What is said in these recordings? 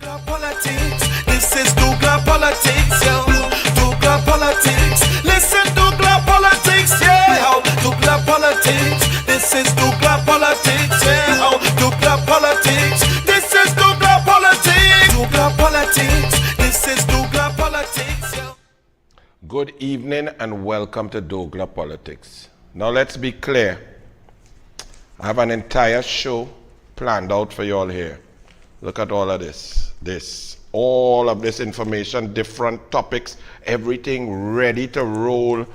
douglAR politics. This is douglAR politics, yo. douglAR politics. Listen, douglAR politics, yeah. douglAR politics. This is douglAR politics, yeah. douglAR politics. This is douglAR politics. douglAR politics. This is douglAR politics, yo. Good evening and welcome to douglAR Politics. Now let's be clear. I have an entire show planned out for you all here. Look at all of this, all of this information, different topics, everything ready to roll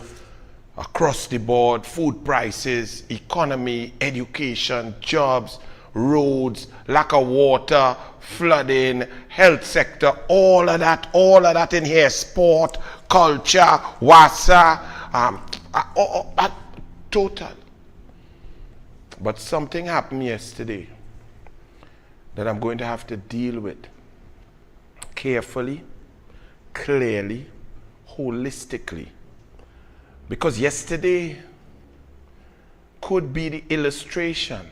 across the board: food prices, economy, education, jobs, roads, lack of water, flooding, health sector, all of that in here, sport, culture, WASA, total. But something happened yesterday that I'm going to have to deal with carefully, clearly, holistically. Because yesterday could be the illustration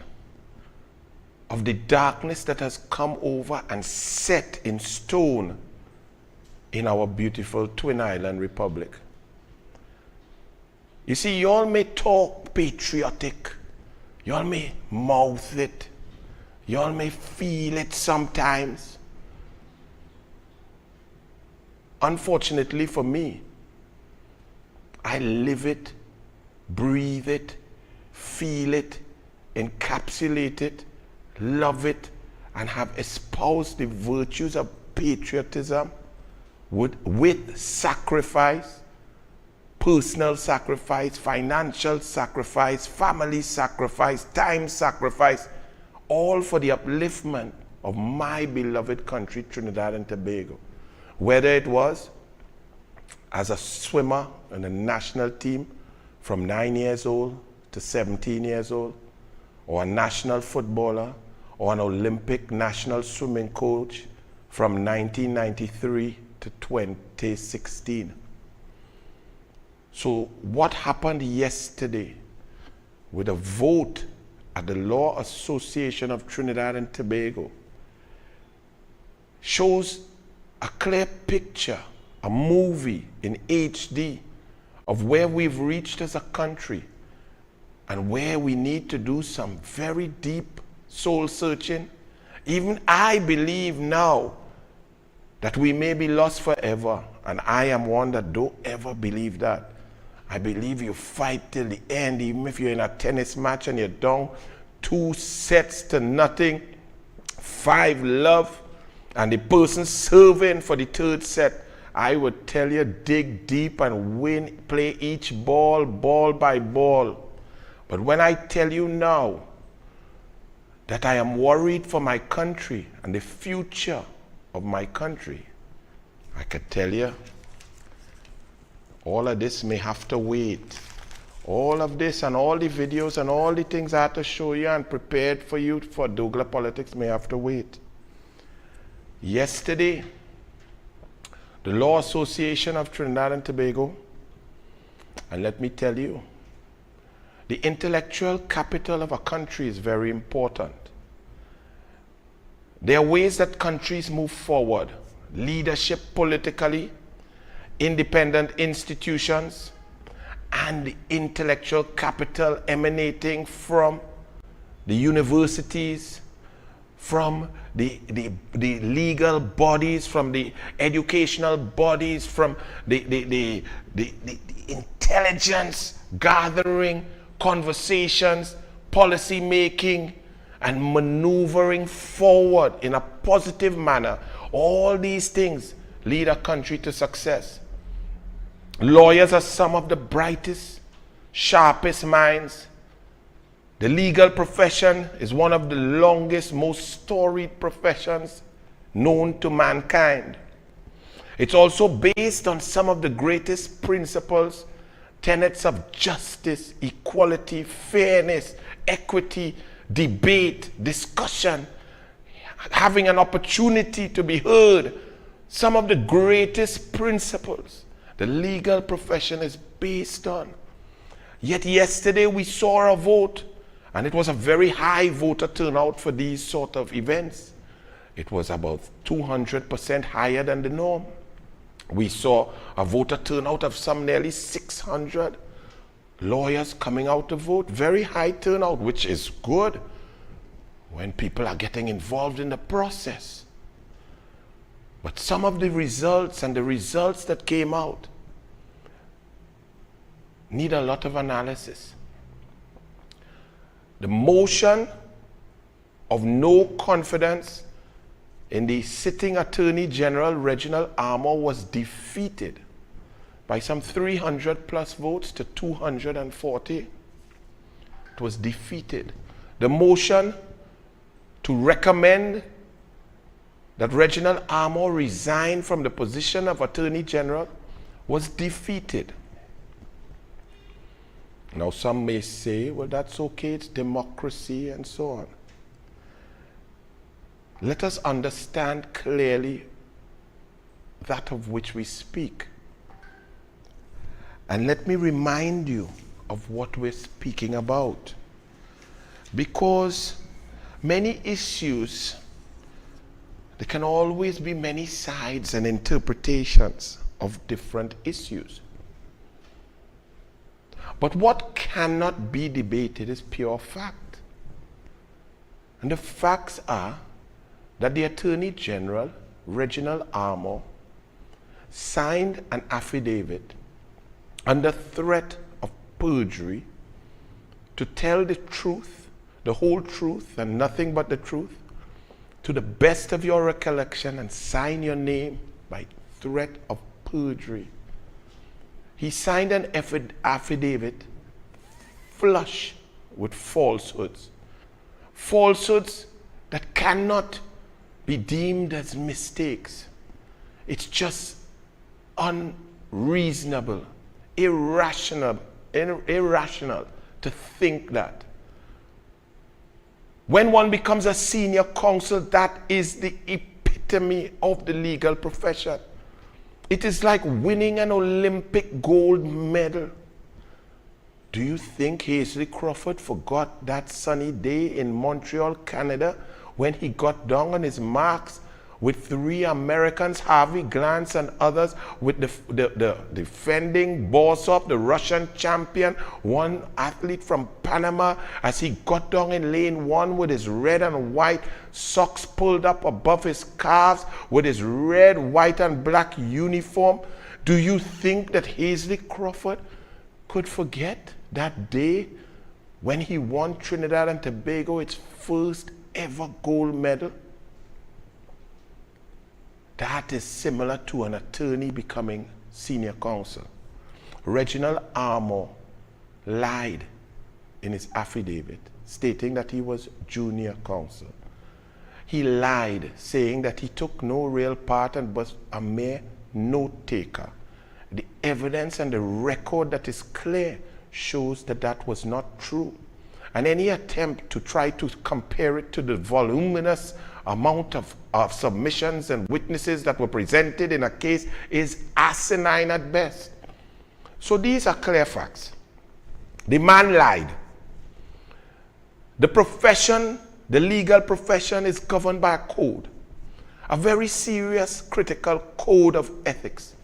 of the darkness that has come over and set in stone in our beautiful Twin Island Republic. You see, you all may talk patriotic, you all may mouth it, you all may feel it sometimes. Unfortunately for me, I live it, breathe it, feel it, encapsulate it, love it, and have espoused the virtues of patriotism with sacrifice, personal sacrifice, financial sacrifice, family sacrifice, time sacrifice, all for the upliftment of my beloved country, Trinidad and Tobago. Whether it was as a swimmer in the national team from 9 years old to 17 years old, or a national footballer, or an Olympic national swimming coach from 1993 to 2016. So what happened yesterday with a vote at the Law Association of Trinidad and Tobago shows a clear picture, a movie in HD of where we've reached as a country and where we need to do some very deep soul searching. Even I believe now that we may be lost forever, and I am one that don't ever believe that. I believe you fight till the end, even if you're in a tennis match and you're down 2 sets to nothing, 5-love, and the person serving for the 3rd set, I would tell you, dig deep and win, play each ball by ball. But when I tell you now that I am worried for my country and the future of my country, I could tell you, all of this may have to wait. All of this and all the videos and all the things I had to show you and prepared for you for douglAR Politics may have to wait. Yesterday, the Law Association of Trinidad and Tobago, and let me tell you, the intellectual capital of a country is very important. There are ways that countries move forward: leadership politically, independent institutions, and the intellectual capital emanating from the universities, from the legal bodies, from the educational bodies, from the intelligence gathering, conversations, policy making, and maneuvering forward in a positive manner. All these things lead a country to success. Lawyers are some of the brightest, sharpest minds. The legal profession is one of the longest, most storied professions known to mankind. It's also based on some of the greatest principles, tenets of justice, equality, fairness, equity, debate, discussion, having an opportunity to be heard. Some of the greatest principles the legal profession is based on. Yet yesterday we saw a vote, and it was a very high voter turnout for these sort of events. it was about 200% higher than the norm. We saw a voter turnout of some nearly 600 lawyers coming out to vote. Very high turnout, which is good when people are getting involved in the process. But some of the results and the results that came out need a lot of analysis. The motion of no confidence in the sitting Attorney General Reginald Armour was defeated by some 300 plus votes to 240. It was defeated. The motion to recommend that Reginald Armour resign from the position of Attorney General was defeated. Now some may say, well, that's okay, it's democracy and so on. Let us understand clearly that of which we speak. And let me remind you of what we're speaking about. Because many issues, there can always be many sides and interpretations of different issues. But what cannot be debated is pure fact. And the facts are that the Attorney General, Reginald Armour, signed an affidavit under threat of perjury to tell the truth, the whole truth, and nothing but the truth, to the best of your recollection, and sign your name by threat of perjury. He signed an affidavit flush with falsehoods. Falsehoods that cannot be deemed as mistakes. It's just unreasonable, irrational to think that. When one becomes a senior counsel, that is the epitome of the legal profession. It is like winning an Olympic gold medal. Do you think Hazley Crawford forgot that sunny day in Montreal, Canada, when he got down on his marks with 3 Americans, Harvey Glantz and others, with the defending boss-up, the Russian champion, one athlete from Panama, as he got down in lane 1 with his red and white socks pulled up above his calves, with his red, white, and black uniform? Do you think that Hazley Crawford could forget that day when he won Trinidad and Tobago its first ever gold medal? That is similar to an attorney becoming senior counsel. Reginald Armour lied in his affidavit, stating that he was junior counsel. He lied, saying that he took no real part and was a mere note taker. The evidence and the record that is clear shows that that was not true. And any attempt to try to compare it to the voluminous amount of submissions and witnesses that were presented in a case is asinine at best. So these are clear facts. The man lied. The profession, the legal profession, is governed by a code, a very serious, critical code of ethics.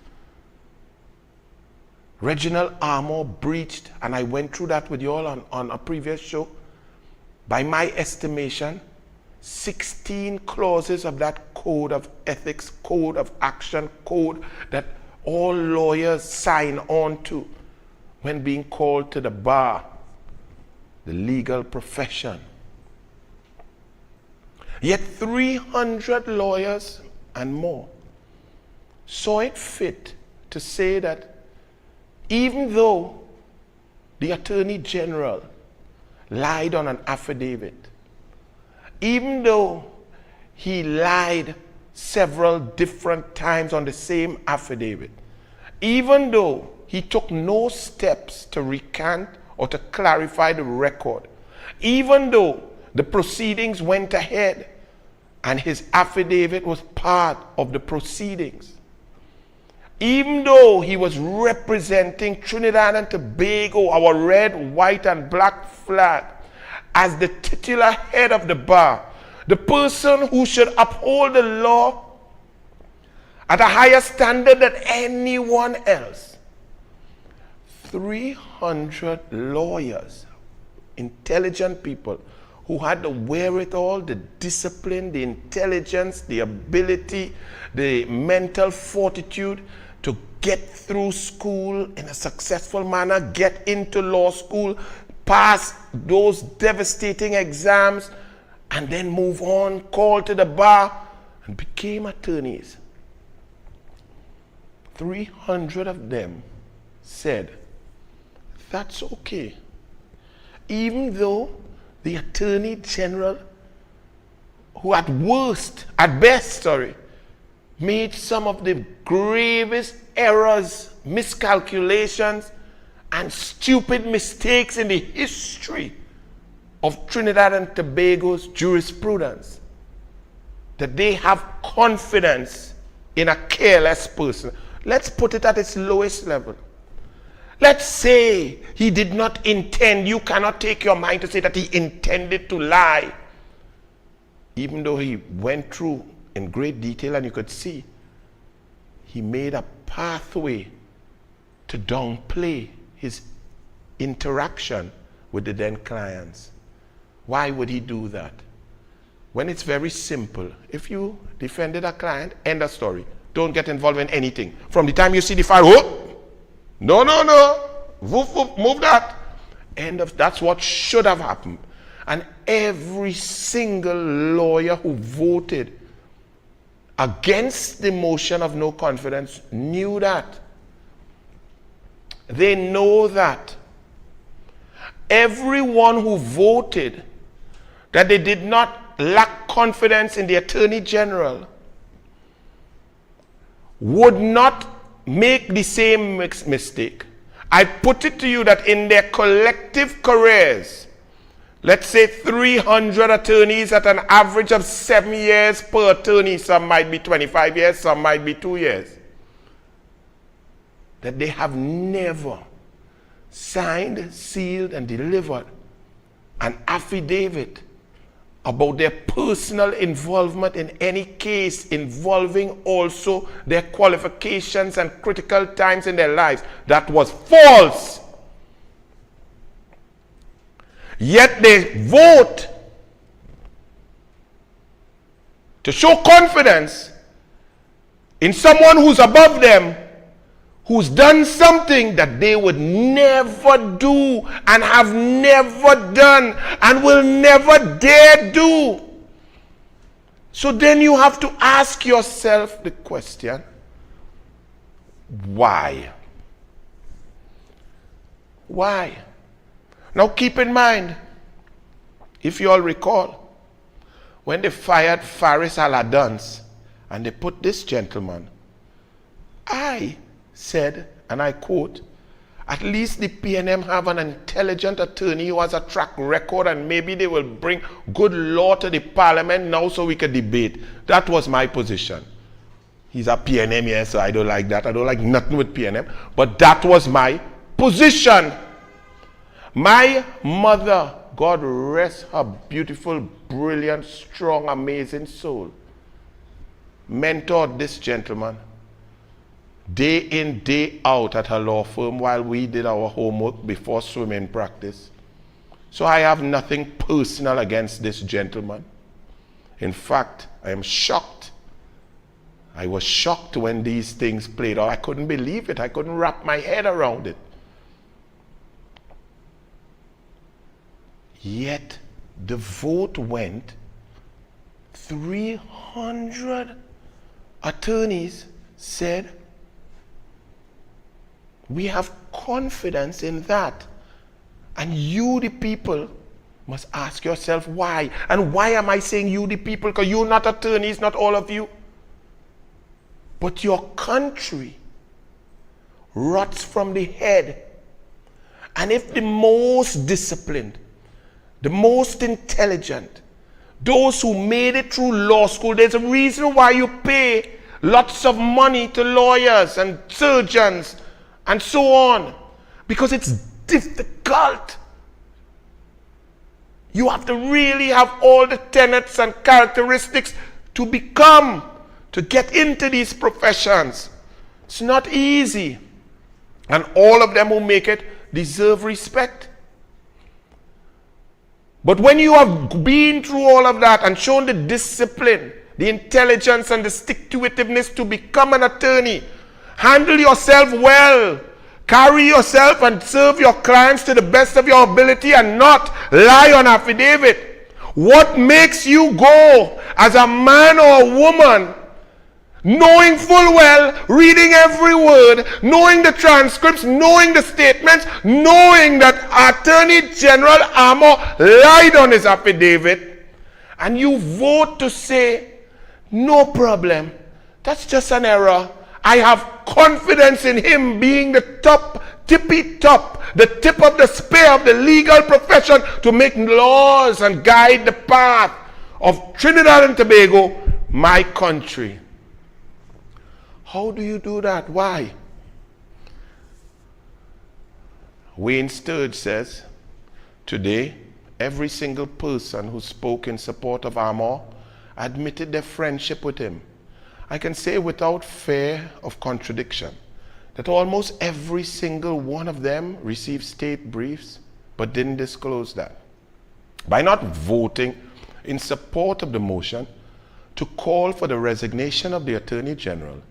Reginald Armour breached, and I went through that with you all on a previous show, by my estimation, 16 clauses of that code of ethics, code of action, code that all lawyers sign on to when being called to the bar, the legal profession. Yet 300 lawyers and more saw it fit to say that even though the Attorney General lied on an affidavit, even though he lied several different times on the same affidavit, even though he took no steps to recant or to clarify the record, even though the proceedings went ahead and his affidavit was part of the proceedings, even though he was representing Trinidad and Tobago, our red, white, and black flag, as the titular head of the bar, the person who should uphold the law at a higher standard than anyone else. 300 lawyers, intelligent people who had the wherewithal, the discipline, the intelligence, the ability, the mental fortitude to get through school in a successful manner, get into law school, pass those devastating exams, and then move on, called to the bar, and became attorneys. 300 of them said, that's okay. Even though the Attorney General, who at best, made some of the gravest errors, miscalculations, and stupid mistakes in the history of Trinidad and Tobago's jurisprudence, that they have confidence in a careless person. Let's put it at its lowest level. Let's say he did not intend. You cannot take your mind to say that he intended to lie. Even though he went through in great detail and you could see, he made a pathway to downplay his interaction with the then clients. Why would he do that? When it's very simple. If you defended a client, end of story. Don't get involved in anything. From the time you see the file, no. Woof, woof, move that. That's what should have happened. And every single lawyer who voted against the motion of no confidence knew that. They know that. Everyone who voted that they did not lack confidence in the Attorney General would not make the same mistake. I put it to you that in their collective careers, let's say 300 attorneys at an average of 7 years per attorney, some might be 25 years, some might be 2 years, that they have never signed, sealed, and delivered an affidavit about their personal involvement in any case involving also their qualifications and critical times in their lives. That was false. Yet they vote to show confidence in someone who's above them, who's done something that they would never do and have never done and will never dare do. So then you have to ask yourself the question, why? Why? Now keep in mind, if you all recall, when they fired Faris Al-Adans and they put this gentleman, I said, and I quote, at least the PNM have an intelligent attorney who has a track record and maybe they will bring good law to the parliament now so we can debate. That was my position. He's a PNM, yes, so I don't like that. I don't like nothing with PNM. But that was my position. My mother, God rest her beautiful, brilliant, strong, amazing soul, mentored this gentleman day in, day out at her law firm while we did our homework before swimming practice. So I have nothing personal against this gentleman. In fact, I am shocked. I was shocked when these things played out. I couldn't believe it. I couldn't wrap my head around it. Yet the vote went, 300 attorneys said, we have confidence in that. And you, the people, must ask yourself why. And why am I saying you, the people? Because you're not attorneys, not all of you. But your country rots from the head. And if the most disciplined, the most intelligent, those who made it through law school, there's a reason why you pay lots of money to lawyers and surgeons and so on, because it's difficult You have to really have all the tenets and characteristics to get into these professions. It's not easy. And all of them who make it deserve respect. But when you have been through all of that and shown the discipline, the intelligence and the stick-to-itiveness to become an attorney, handle yourself well, carry yourself and serve your clients to the best of your ability and not lie on affidavit. What makes you go as a man or a woman, knowing full well, reading every word, knowing the transcripts, knowing the statements, knowing that Attorney General Amor lied on his affidavit, and you vote to say, no problem, that's just an error. I have confidence in him being the tippy top, the tip of the spear of the legal profession to make laws and guide the path of Trinidad and Tobago, my country. How do you do that? Why? Wayne Sturge says, today, every single person who spoke in support of Amor admitted their friendship with him. I can say without fear of contradiction that almost every single one of them received state briefs but didn't disclose that. By not voting in support of the motion to call for the resignation of the Attorney General,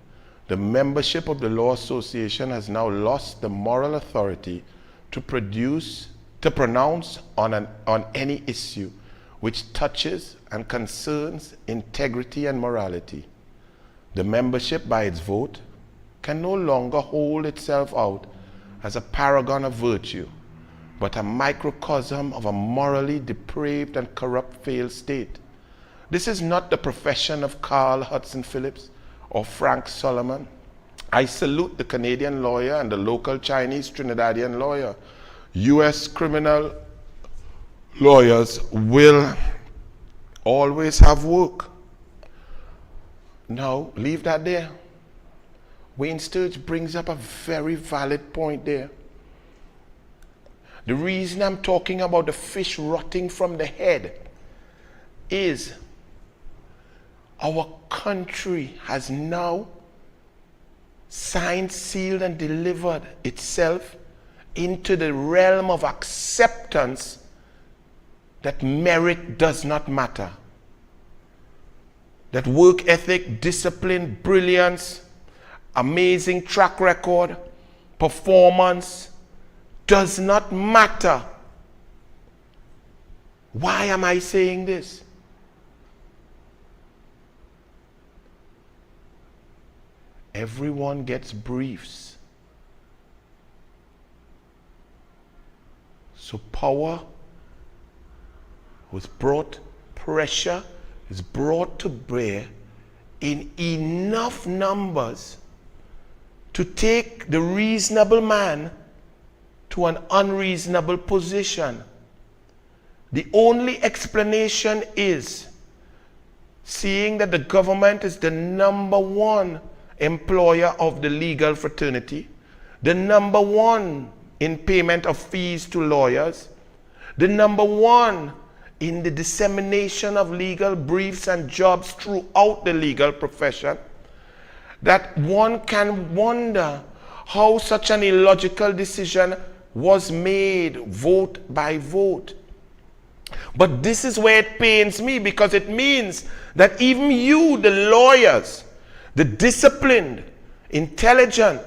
the membership of the Law Association has now lost the moral authority to pronounce on any issue which touches and concerns integrity and morality. The membership, by its vote, can no longer hold itself out as a paragon of virtue, but a microcosm of a morally depraved and corrupt failed state. This is not the profession of Carl Hudson Phillips or Frank Solomon. I salute the Canadian lawyer and the local Chinese Trinidadian lawyer. U.S. criminal lawyers will always have work. Now, leave that there. Wayne Sturge brings up a very valid point there. The reason I'm talking about the fish rotting from the head is our country has now signed, sealed, and delivered itself into the realm of acceptance that merit does not matter. That work ethic, discipline, brilliance, amazing track record, performance does not matter. Why am I saying this? Everyone gets briefs. So power was brought, pressure is brought to bear in enough numbers to take the reasonable man to an unreasonable position. The only explanation is seeing that the government is the number one employer of the legal fraternity, the number one in payment of fees to lawyers, the number one in the dissemination of legal briefs and jobs throughout the legal profession, that one can wonder how such an illogical decision was made vote by vote. But this is where it pains me, because it means that even you, the lawyers, the disciplined, intelligent,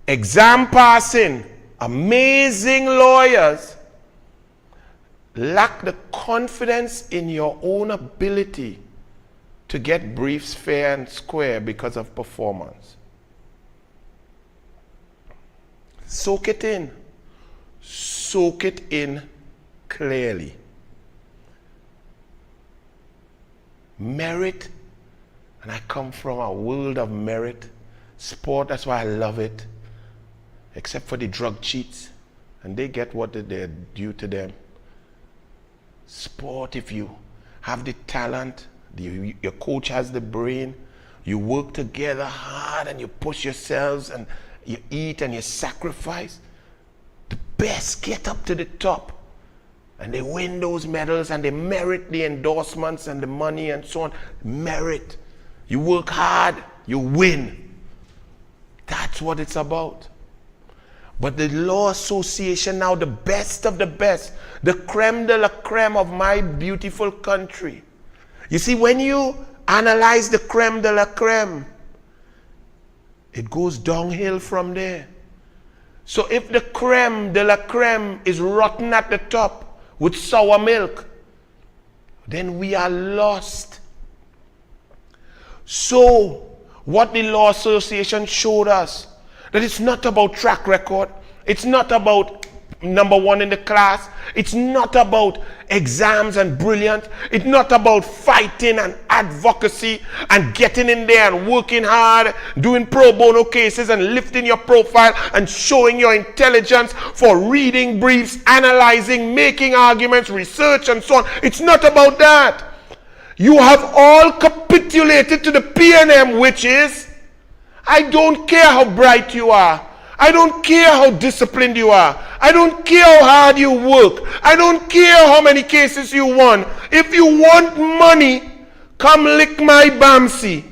exam passing, amazing lawyers, lack the confidence in your own ability to get briefs fair and square because of performance. Soak it in. Soak it in clearly. Merit, and I come from a world of merit. Sport, that's why I love it. Except for the drug cheats, and they get what they're due to them. Sport, if you have the talent, your coach has the brain, you work together hard and you push yourselves and you eat and you sacrifice, the best get up to the top. And they win those medals and they merit the endorsements and the money and so on. Merit. You work hard, you win. That's what it's about. But the Law Association now, the best of the best, the creme de la creme of my beautiful country. You see, when you analyze the creme de la creme, it goes downhill from there. So if the creme de la creme is rotten at the top with sour milk, then we are lost. So what the Law Association showed us, that it's not about track record, it's not about number one in the class, it's not about exams and brilliant, it's not about fighting and advocacy and getting in there and working hard, doing pro bono cases and lifting your profile and showing your intelligence for reading briefs, analyzing, making arguments, research and so on. It's not about that. You have all capitulated to the PNM, which is, I don't care how bright you are. I don't care how disciplined you are. I don't care how hard you work. I don't care how many cases you won. If you want money, come lick my bamsi.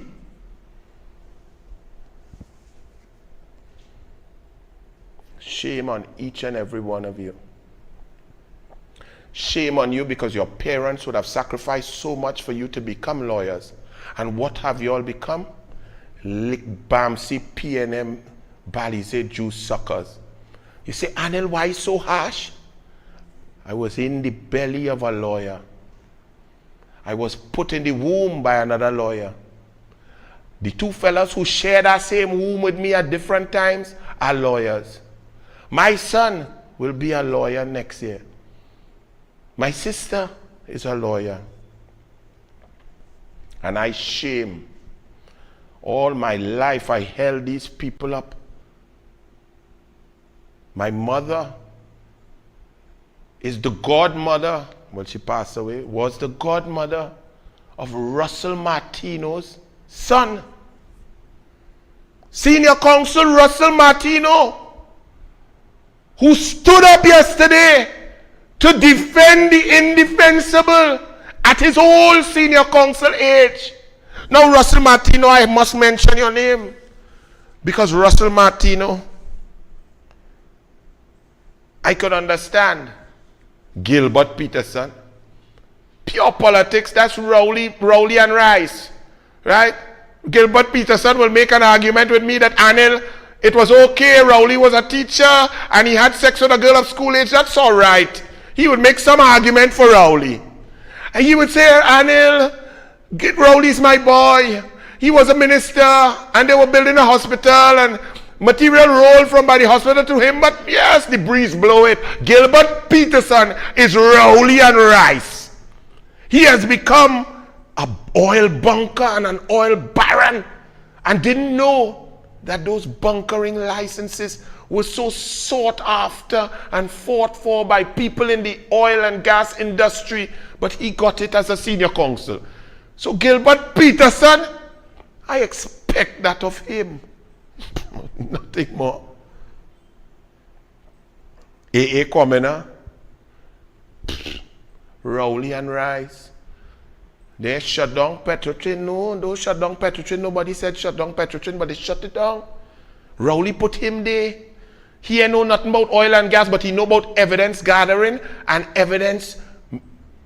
Shame on each and every one of you. Shame on you, because your parents would have sacrificed so much for you to become lawyers. And what have you all become? Lick bamsi PNM Balize juice suckers. You say, Anil, why so harsh? I was in the belly of a lawyer. I was put in the womb by another lawyer. The two fellas who shared that same womb with me at different times are lawyers. My son will be a lawyer next year. My sister is a lawyer. And I shame. All my life I held these people up. My mother is the godmother, well, she passed away, was the godmother of Russell Martino's son. Senior Counsel Russell Martino, who stood up yesterday to defend the indefensible at his old senior counsel age. Now, Russell Martino, I must mention your name, because Russell Martino, I could understand. Gilbert Peterson, pure politics, that's Rowley and Rice, right? Gilbert Peterson will make an argument with me that Anil, it was okay, Rowley was a teacher and he had sex with a girl of school age, that's all right. He would make some argument for Rowley. And he would say, Anil, Rowley's my boy. He was a minister and they were building a hospital and material rolled from by the hospital to him, but yes, the breeze blow it. Gilbert Peterson is Rowley and Rice. He has become an oil bunker and an oil baron and didn't know that those bunkering licenses were so sought after and fought for by people in the oil and gas industry, but he got it as a senior counsel. So Gilbert Peterson, I expect that of him. Nothing more. A.A. Commoner, Rowley and Rice, they shut down Petrotrin. No, don't shut down Petrotrin. Nobody said shut down Petrotrin, but they shut it down. Rowley put him there. He ain't know nothing about oil and gas, but he know about evidence gathering and evidence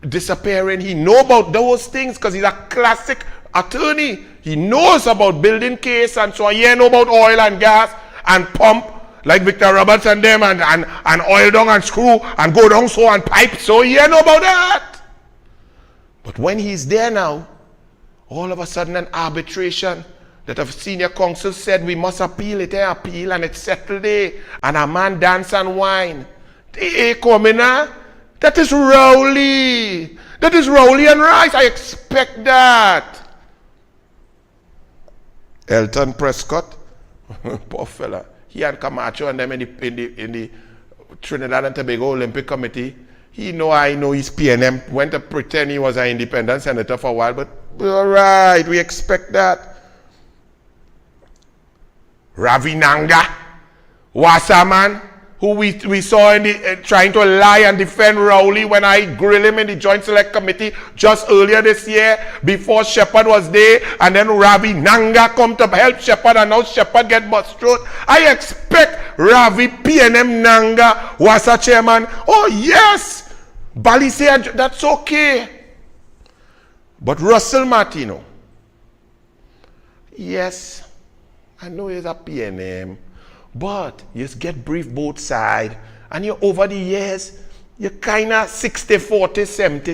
disappearing. He know about those things because he's a classic attorney. He knows about building case and so on. He ain't know about oil and gas and pump like Victor Roberts and them and oil down and screw and go down so and pipe. So he ain't know about that. But when he's there now, all of a sudden an arbitration that a senior counsel said we must appeal, it ain't appeal and it's settled there. And a man dance and wine. They coming now. That is Rowley. That is Rowley and Rice. I expect that. Elton Prescott, poor fella. He and Camacho and them in the Trinidad and Tobago Olympic Committee. He know I know he's PNM. Went to pretend he was an independent senator for a while, but all right, we expect that. Ravi Nanga, Wasserman, who we saw in the, trying to lie and defend Rowley when I grilled him in the Joint Select Committee just earlier this year before Shepherd was there, and then Ravi Nanga come to help Shepherd, and now Shepherd get bust throat. I expect Ravi PNM Nanga was a chairman. Oh yes, Bali said that's okay. But Russell Martino, yes, I know he's a PNM, but you just get brief both sides, and you over the years, you're kind of 60-40,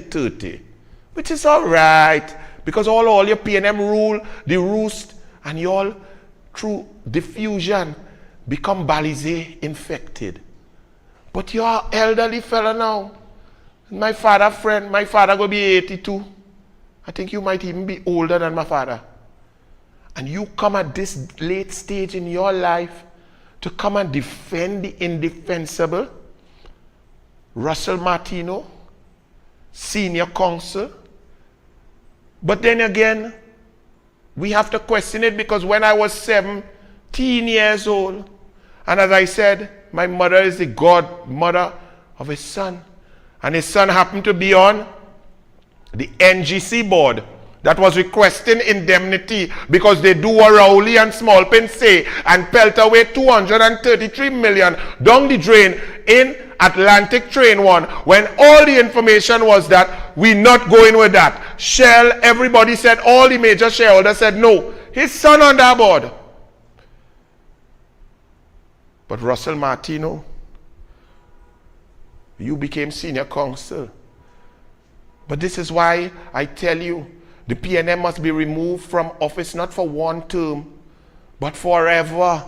70-30, which is all right, because all your PNM rule, the roost, and you all, through diffusion, become Balize infected. But you're an elderly fella now. My father friend, my father will be 82. I think you might even be older than my father. And you come at this late stage in your life to come and defend the indefensible. Russell Martino, senior counsel. But then again, we have to question it, because when I was 17 years old, and as I said, my mother is the godmother of his son. And his son happened to be on the NGC board that was requesting indemnity because they do what Rowley and Smallpin say and pelt away 233 million down the drain in Atlantic Train 1, when all the information was that we're not going with that. Shell, everybody said, all the major shareholders said no. His son on that board. But Russell Martino, you became senior counsel. But this is why I tell you, the PNM must be removed from office, not for one term, but forever.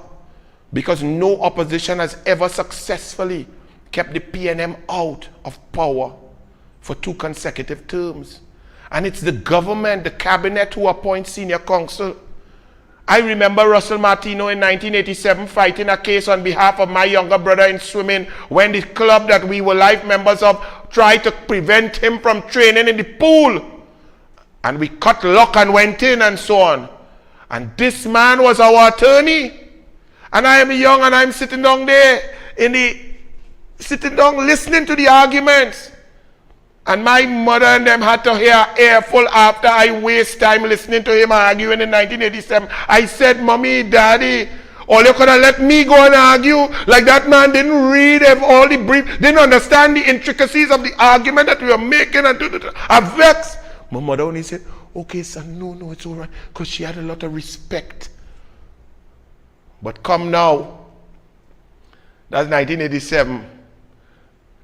Because no opposition has ever successfully kept the PNM out of power for 2 consecutive terms. And it's the government, the cabinet, who appoints senior counsel. I remember Russell Martino in 1987 fighting a case on behalf of my younger brother in swimming when the club that we were life members of tried to prevent him from training in the pool. And we cut lock and went in and so on. And this man was our attorney. And I am young and I'm sitting down there listening to the arguments. And my mother and them had to hear earful after I waste time listening to him arguing in 1987. I said, Mommy, Daddy, all you could have let me go and argue. Like that man didn't read all the brief, didn't understand the intricacies of the argument that we were making. And I vexed. My mother only said, okay, son, no, it's all right. Because she had a lot of respect. But come now, that's 1987.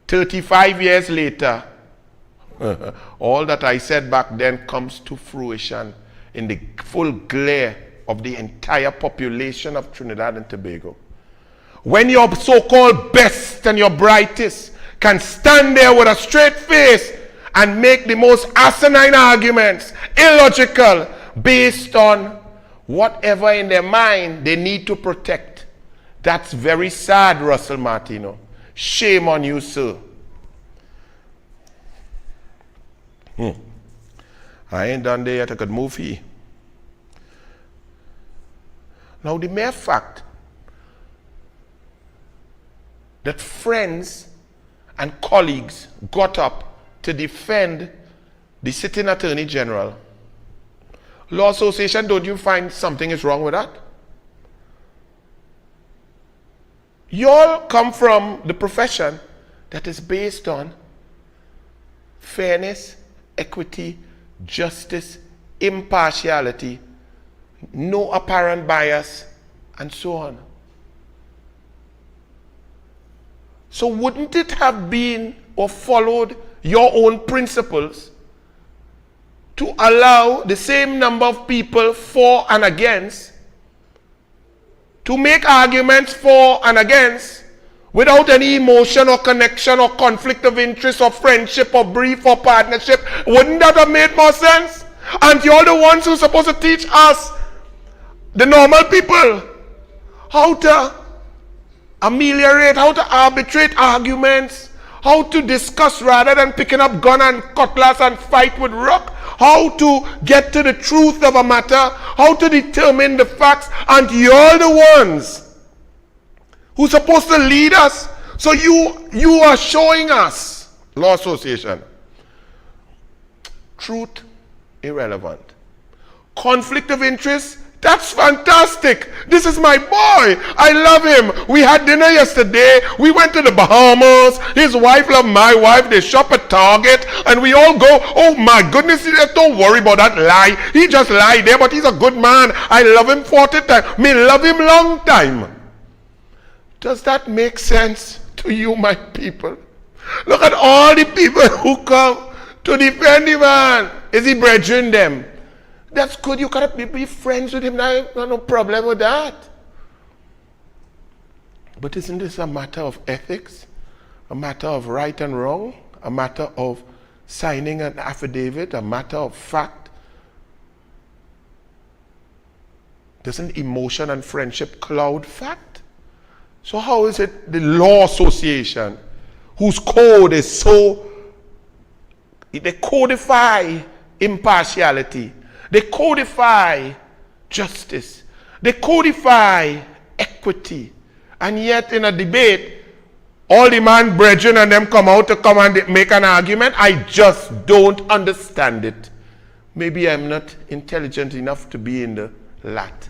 35 years later, all that I said back then comes to fruition in the full glare of the entire population of Trinidad and Tobago. When your so-called best and your brightest can stand there with a straight face and make the most asinine arguments, illogical, based on whatever in their mind they need to protect. That's very sad, Russell Martino. Shame on you, sir. I ain't done there yet. I could move here. Now, the mere fact that friends and colleagues got up to defend the sitting Attorney General, Law Association, don't you find something is wrong with that? You all come from the profession that is based on fairness, equity, justice, impartiality, no apparent bias, and so on. So wouldn't it have been or followed your own principles to allow the same number of people for and against to make arguments for and against without any emotion or connection or conflict of interest or friendship or brief or partnership? Wouldn't that have made more sense? And you're the ones who are supposed to teach us, the normal people, how to ameliorate, how to arbitrate arguments, how to discuss rather than picking up gun and cutlass and fight with rock, how to get to the truth of a matter, how to determine the facts. And you're the ones who's supposed to lead us So you are showing us, Law Association, truth, irrelevant. Conflict of interest, that's fantastic. This is my boy. I love him. We had dinner yesterday. We went to the Bahamas. His wife loved my wife. They shop at Target. And we all go, oh my goodness, don't worry about that lie. He just lied there, but he's a good man. I love him 40 times. Me love him long time. Does that make sense to you, my people? Look at all the people who come to defend the man. Is he brethren them? That's good. You gotta be friends with him. I got no problem with that. But isn't this a matter of ethics? A matter of right and wrong? A matter of signing an affidavit? A matter of fact? Doesn't emotion and friendship cloud fact? So how is it the Law Association, whose code is so, they codify impartiality, they codify justice, they codify equity, and yet in a debate, all the man brethren and them come out to come and make an argument? I just don't understand it. Maybe I'm not intelligent enough to be in the LATT.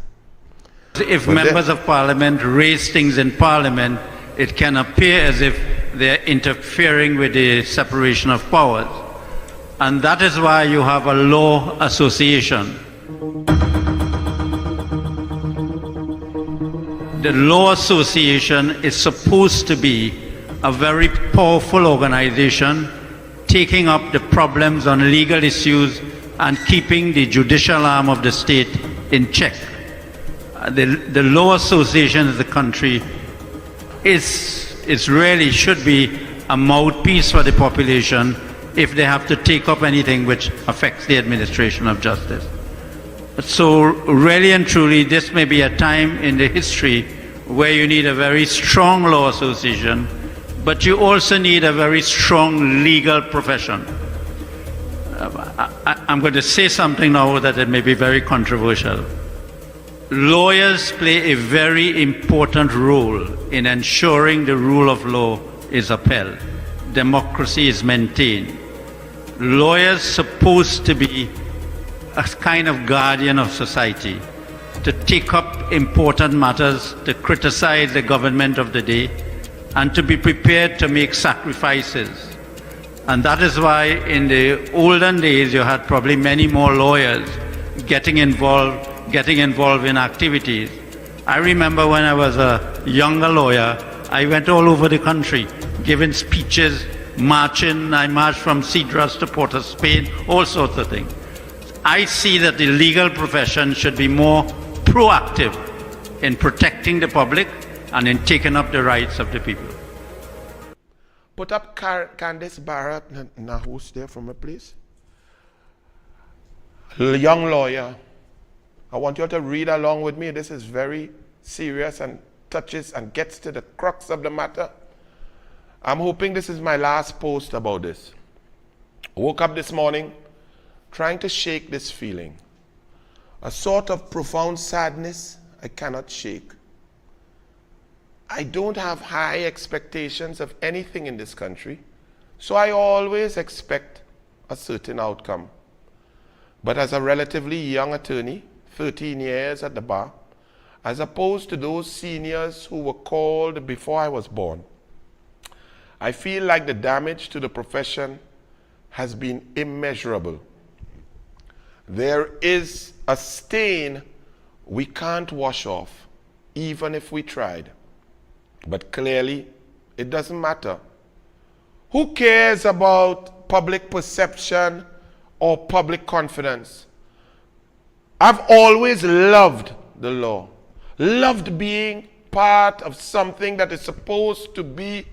If members of parliament raise things in parliament, it can appear as if they're interfering with the separation of powers. And that is why you have a law association. The law association is supposed to be a very powerful organization taking up the problems on legal issues and keeping the judicial arm of the state in check. The law association of the country is really should be a mouthpiece for the population if they have to take up anything which affects the administration of justice. So really and truly, this may be a time in the history where you need a very strong law association, but you also need a very strong legal profession. I'm going to say something now that it may be very controversial. Lawyers play a very important role in ensuring the rule of law is upheld, democracy is maintained. Lawyers supposed to be a kind of guardian of society, to take up important matters, to criticize the government of the day, and to be prepared to make sacrifices. And that is why in the olden days you had probably many more lawyers getting involved in activities. I remember when I was a younger lawyer, I went all over the country giving speeches, marching. I marched from Cedras to Port of Spain, all sorts of things. I see that the legal profession should be more proactive in protecting the public and in taking up the rights of the people. Put up Candice, Barrett, now who's there from me, please? Young lawyer. I want you all to read along with me. This is very serious and touches and gets to the crux of the matter. I'm hoping this is my last post about this. I woke up this morning trying to shake this feeling. A sort of profound sadness I cannot shake. I don't have high expectations of anything in this country, so I always expect a certain outcome. But as a relatively young attorney, 13 years at the bar, as opposed to those seniors who were called before I was born, I feel like the damage to the profession has been immeasurable. There is a stain we can't wash off, even if we tried. But clearly, it doesn't matter. Who cares about public perception or public confidence? I've always loved the law, loved being part of something that is supposed to be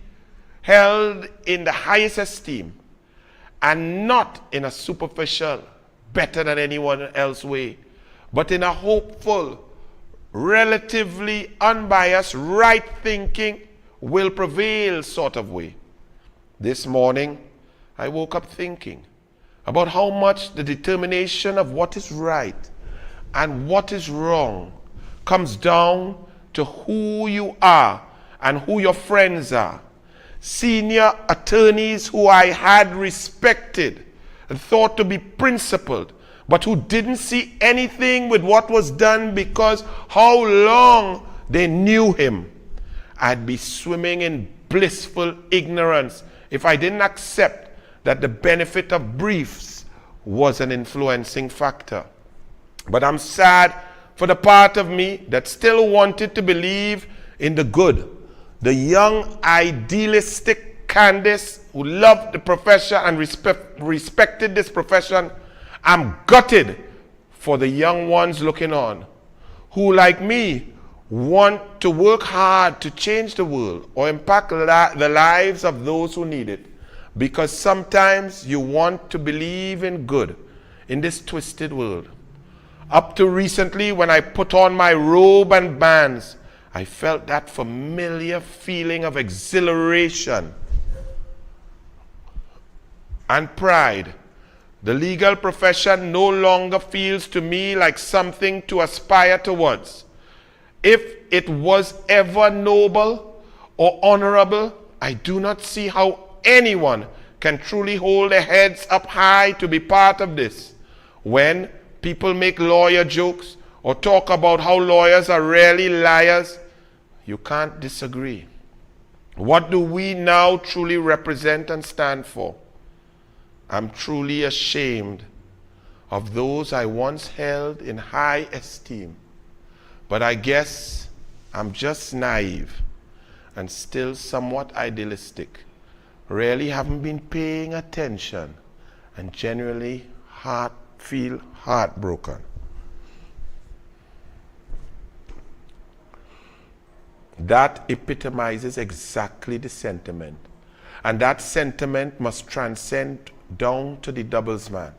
held in the highest esteem and not in a superficial, better than anyone else way, but in a hopeful, relatively unbiased, right thinking will prevail sort of way. This morning, I woke up thinking about how much the determination of what is right and what is wrong comes down to who you are and who your friends are. senior attorneys who I had respected and thought to be principled, but who didn't see anything with what was done because how long they knew him. I'd be swimming in blissful ignorance if I didn't accept that the benefit of briefs was an influencing factor. But I'm sad for the part of me that still wanted to believe in the good. The young, idealistic Candice who loved the profession and respected this profession. I'm gutted for the young ones looking on, who like me want to work hard to change the world or impact the lives of those who need it. Because sometimes you want to believe in good in this twisted world. Up to recently, when I put on my robe and bands, I felt that familiar feeling of exhilaration and pride. The legal profession no longer feels to me like something to aspire towards. If it was ever noble or honorable, I do not see how anyone can truly hold their heads up high to be part of this. When people make lawyer jokes or talk about how lawyers are really liars, you can't disagree. What do we now truly represent and stand for? I'm truly ashamed of those I once held in high esteem. But I guess I'm just naive and still somewhat idealistic. Really haven't been paying attention and genuinely feel heartbroken. That epitomizes exactly the sentiment. And that sentiment must transcend down to the doublesman,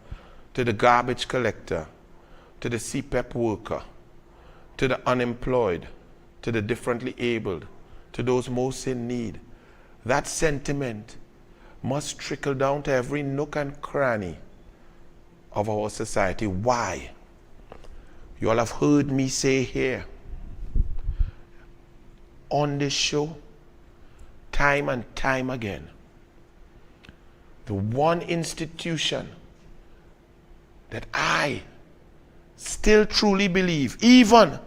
to the garbage collector, to the CPEP worker, to the unemployed, to the differently abled, to those most in need. That sentiment must trickle down to every nook and cranny of our society. Why? You all have heard me say here on this show, time and time again, the one institution that I still truly believe, even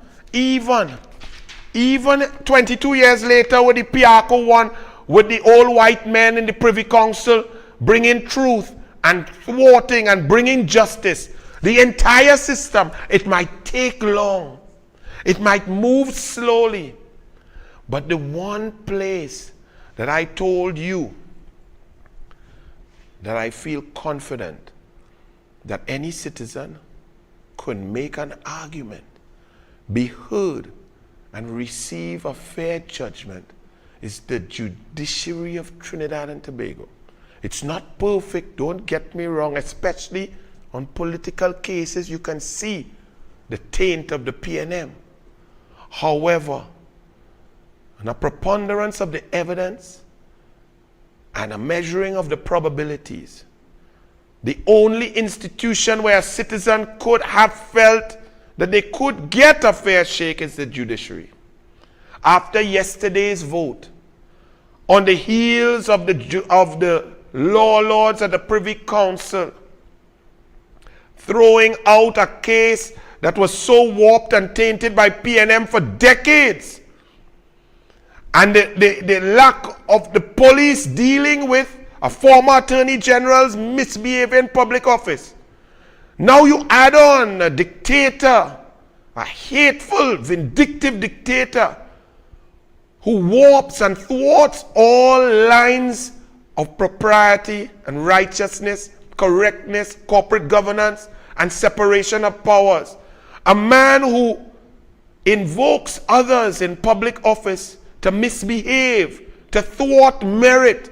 22 years later with the Piarco one, with the old white men in the Privy Council bringing truth and thwarting and bringing justice, the entire system, it might take long, it might move slowly, but the one place that I told you that I feel confident that any citizen could make an argument, be heard, and receive a fair judgment is the judiciary of Trinidad and Tobago. It's not perfect, don't get me wrong, especially on political cases, you can see the taint of the PNM. However, on a preponderance of the evidence and a measuring of the probabilities, the only institution where a citizen could have felt that they could get a fair shake is the judiciary. After yesterday's vote, on the heels of the law lords at the Privy Council throwing out a case that was so warped and tainted by PNM for decades, and the lack of the police dealing with a former attorney general's misbehavior in public office. Now you add on a dictator, a hateful, vindictive dictator who warps and thwarts all lines of propriety and righteousness, correctness, corporate governance, and separation of powers. A man who invokes others in public office to misbehave, to thwart merit,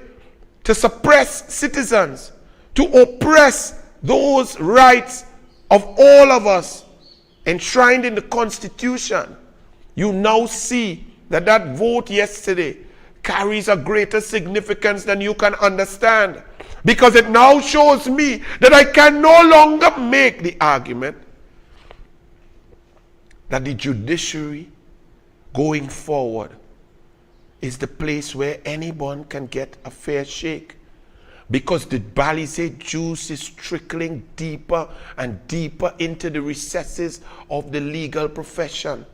to suppress citizens, to oppress those rights of all of us enshrined in the Constitution. You now see that that vote yesterday carries a greater significance than you can understand, because it now shows me that I can no longer make the argument that the judiciary going forward is the place where anyone can get a fair shake, because the Balizé juice is trickling deeper and deeper into the recesses of the legal profession.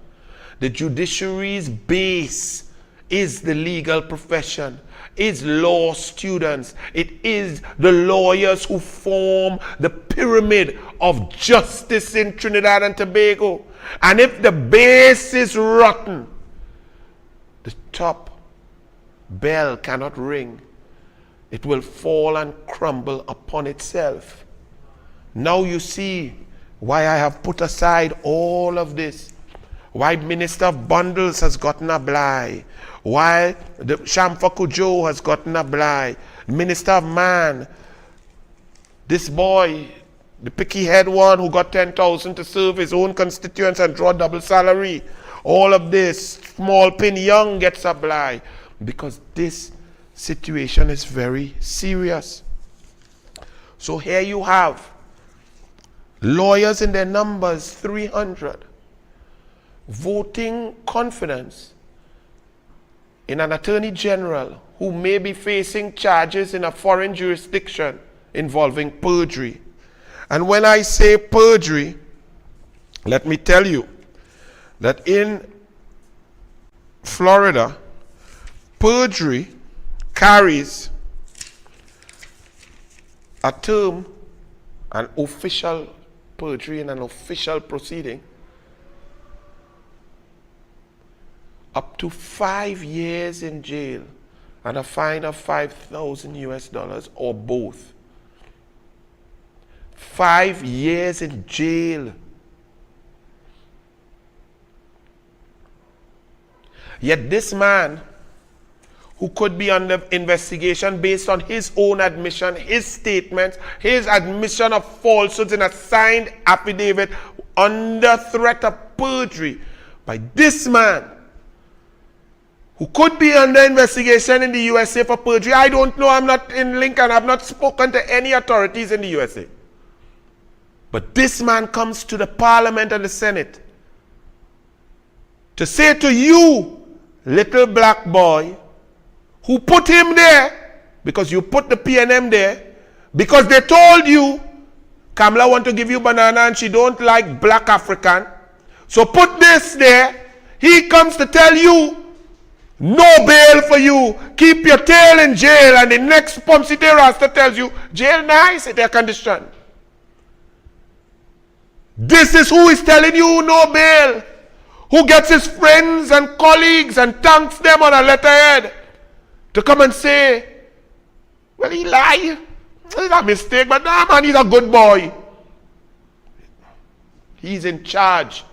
The judiciary's base is the legal profession, is law students. It is the lawyers who form the pyramid of justice in Trinidad and Tobago. And if the base is rotten, the top bell cannot ring. It will fall and crumble upon itself. Now you see why I have put aside all of this. Why Minister of Bundles has gotten a bly. Why the Shamfa Kujo has gotten a bly. Minister of Man, this boy, the picky head one who got 10,000 to serve his own constituents and draw double salary. All of this, small pin young gets a bly. Because this situation is very serious. So here you have lawyers in their numbers, 300, voting confidence in an attorney general who may be facing charges in a foreign jurisdiction involving perjury. And when I say perjury, let me tell you that in Florida, perjury carries a term, an official perjury in an official proceeding, up to 5 years in jail and a fine of $5,000 or both. 5 years in jail. Yet this man, who could be under investigation based on his own admission, his statements, his admission of falsehoods in a signed affidavit under threat of perjury by this man, who could be under investigation in the USA for perjury. I don't know, I'm not in Lincoln, I've not spoken to any authorities in the USA. But this man comes to the Parliament and the Senate to say to you, little black boy, who put him there, because you put the PNM there, because they told you, Kamala want to give you banana and she don't like black African, so put this there. He comes to tell you, no bail for you, keep your tail in jail, and the next Pomsy Rasta tells you, jail nice, it's air conditioned. This is who is telling you no bail, who gets his friends and colleagues and thanks them on a letterhead to come and say, well, he lied. It's a mistake, but nah, man, he's a good boy. He's in charge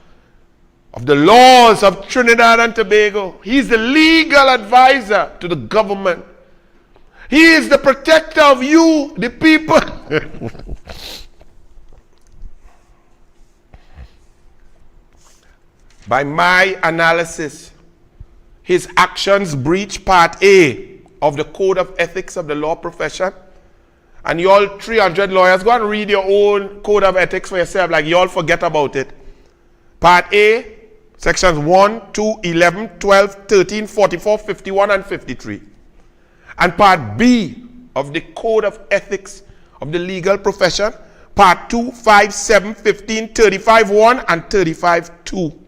of the laws of Trinidad and Tobago. He's the legal advisor to the government. He is the protector of you, the people. By my analysis, his actions breach Part A of the Code of Ethics of the law profession. And you all 300 lawyers, go and read your own Code of Ethics for yourself, like you all forget about it. Part A, sections 1, 2, 11, 12, 13, 44, 51, and 53. And Part B of the Code of Ethics of the legal profession, Part 2, 5, 7, 15, 35, 1, and 35, 2.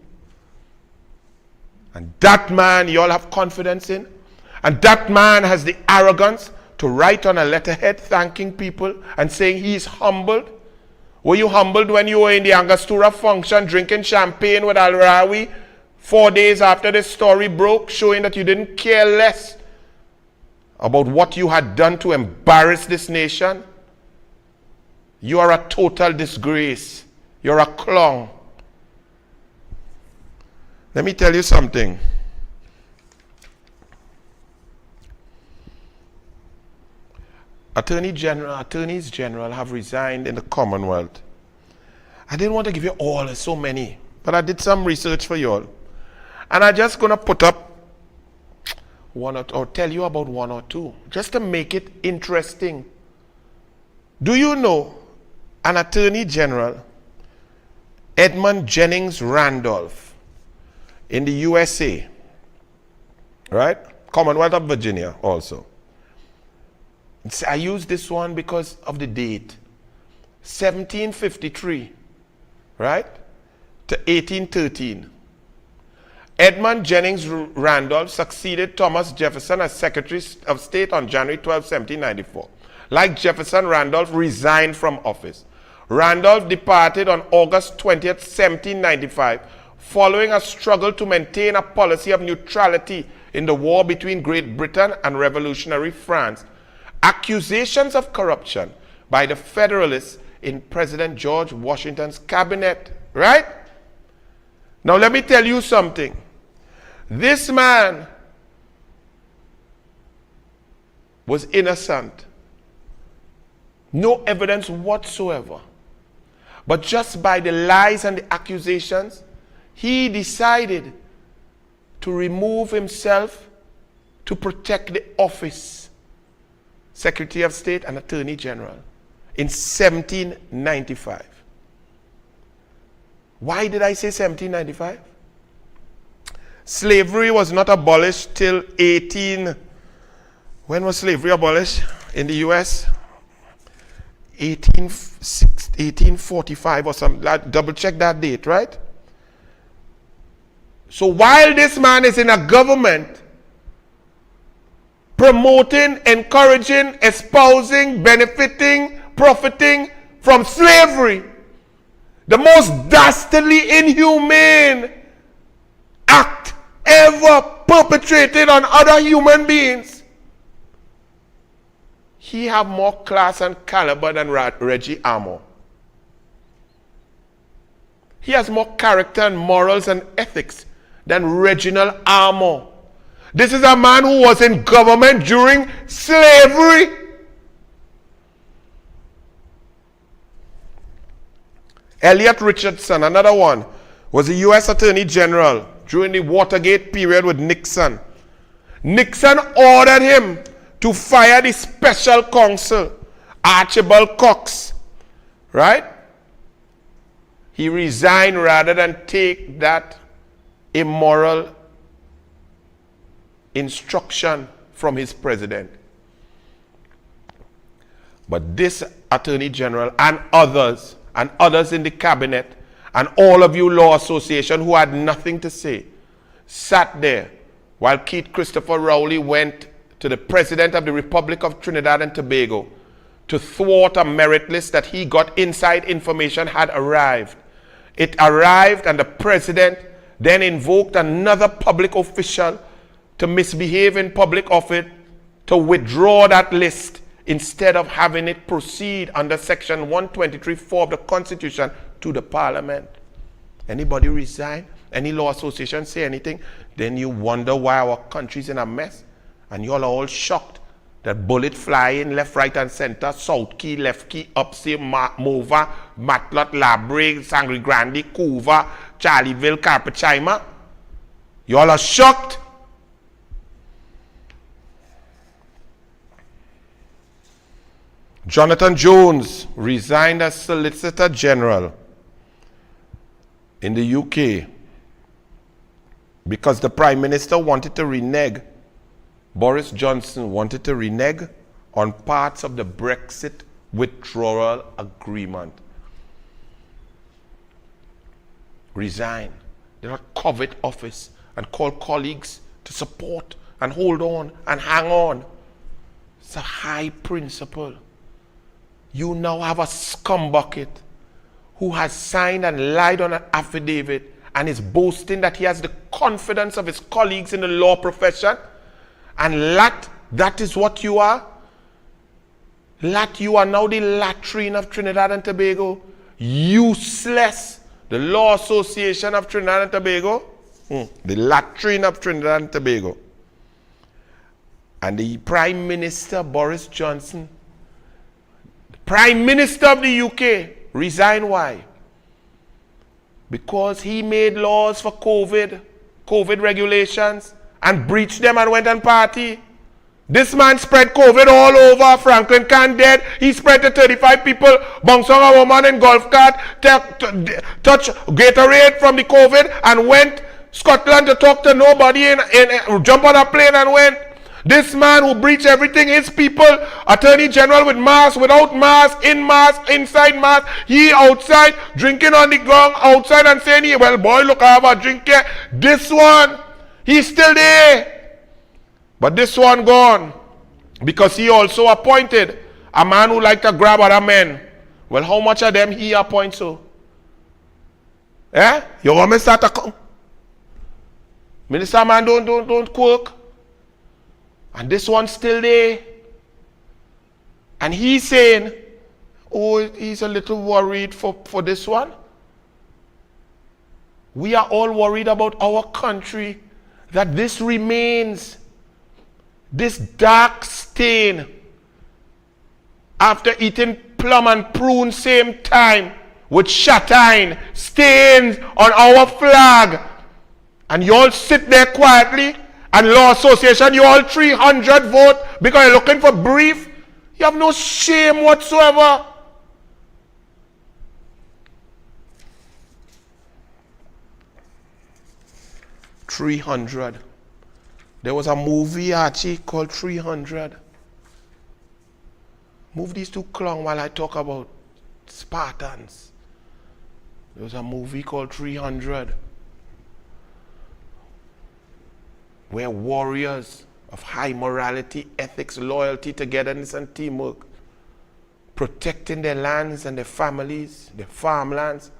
And that man you all have confidence in. And that man has the arrogance to write on a letterhead thanking people and saying he is humbled. Were you humbled when you were in the Angostura function drinking champagne with Al-Rawi 4 days after this story broke, showing that you didn't care less about what you had done to embarrass this nation? You are a total disgrace. You're a clown. Let me tell you something. Attorneys General have resigned in the Commonwealth. I didn't want to give you all, so many, but I did some research for you all. And I'm just going to put up one or tell you about one or two, just to make it interesting. Do you know an Attorney General, Edmund Jennings Randolph, in the USA, right? Commonwealth of Virginia also. I use this one because of the date. 1753, right, to 1813. Edmund Jennings Randolph succeeded Thomas Jefferson as Secretary of State on January 12, 1794. Like Jefferson, Randolph resigned from office. Randolph departed on August 20, 1795, following a struggle to maintain a policy of neutrality in the war between Great Britain and Revolutionary France. Accusations of corruption by the Federalists in President George Washington's cabinet, right? Now let me tell you something. This man was innocent. No evidence whatsoever. But just by the lies and the accusations, he decided to remove himself to protect the office, Secretary of State and Attorney General, in 1795. Why did I say 1795? Slavery was not abolished till when was slavery abolished in the U.S.? 1845 or something. Double check that date, right? So while this man is in a government promoting, encouraging, espousing, benefiting, profiting from slavery, the most dastardly, inhumane act ever perpetrated on other human beings, he have more class and caliber than Reggie Armour. He has more character and morals and ethics than Reginald Armour. This is a man who was in government during slavery. Elliot Richardson, another one, was the U.S. Attorney General during the Watergate period with Nixon. Nixon ordered him to fire the special counsel, Archibald Cox, right? He resigned rather than take that immoral instruction from his president. But this Attorney General and others in the cabinet and all of you law association who had nothing to say sat there while Keith Christopher Rowley went to the President of the Republic of Trinidad and Tobago to thwart a merit list that he got inside information had arrived. It arrived and the President then invoked another public official to misbehave in public office to withdraw that list instead of having it proceed under Section 123(4) of the Constitution to the Parliament. Anybody resign? Any law association say anything? Then you wonder why our country's in a mess. And you all are all shocked that bullet flying left, right, and center, South Key, Left Key, Upstate, Mova, Matlot, Labre, Sangre Grande, Couva, Charlieville, Carpetchima. You all are shocked. Jonathan Jones resigned as Solicitor General in the UK because the Prime Minister wanted to renege. Boris Johnson wanted to renege on parts of the Brexit withdrawal agreement. Resign. Do not covet office and call colleagues to support and hold on and hang on. It's a high principle. You now have a scumbucket who has signed and lied on an affidavit and is boasting that he has the confidence of his colleagues in the law profession. And LATT, that is what you are. LATT, you are now the latrine of Trinidad and Tobago. Useless. The Law Association of Trinidad and Tobago. The latrine of Trinidad and Tobago. And the Prime Minister, Boris Johnson, Prime Minister of the UK, resigned. Why? Because he made laws for COVID regulations, and breached them and went and party. This man spread COVID all over. Franklin Can dead. He spread to 35 people. Bounced on a woman in golf cart. Touched Gatorade from the COVID and went Scotland to talk to nobody and jump on a plane and went. This man who breached everything, his people, Attorney General with mask, without mask, in mask, inside mask, he outside, drinking on the ground, outside and saying, well, boy, look, I have a drink here. This one, he's still there. But this one gone. Because he also appointed a man who liked to grab other men. Well, how much of them he appoints so? Eh? You want me to start to come? Minister man, don't quirk. And this one's still there. And he's saying, oh, he's a little worried for this one. We are all worried about our country, that this remains, this dark stain, after eating plum and prune same time, with châtaigne, stains on our flag. And you all sit there quietly, and Law Association, you all 300 vote because you're looking for brief. You have no shame whatsoever. $300. There was a movie, Archie, called 300. Move these two clowns while I talk about Spartans. There was a movie called 300. Where warriors of high morality, ethics, loyalty, togetherness, and teamwork, protecting their lands and their families, their farmlands,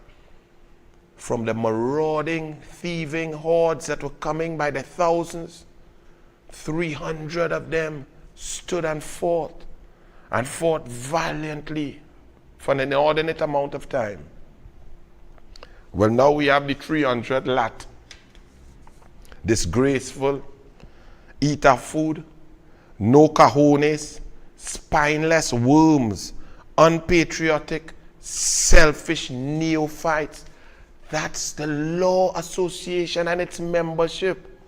from the marauding, thieving hordes that were coming by the thousands. 300 of them stood and fought valiantly for an inordinate amount of time. Well, now we have the 300 LATT. Disgraceful, eat our food, no cojones, spineless worms, unpatriotic, selfish neophytes. That's the Law Association and its membership.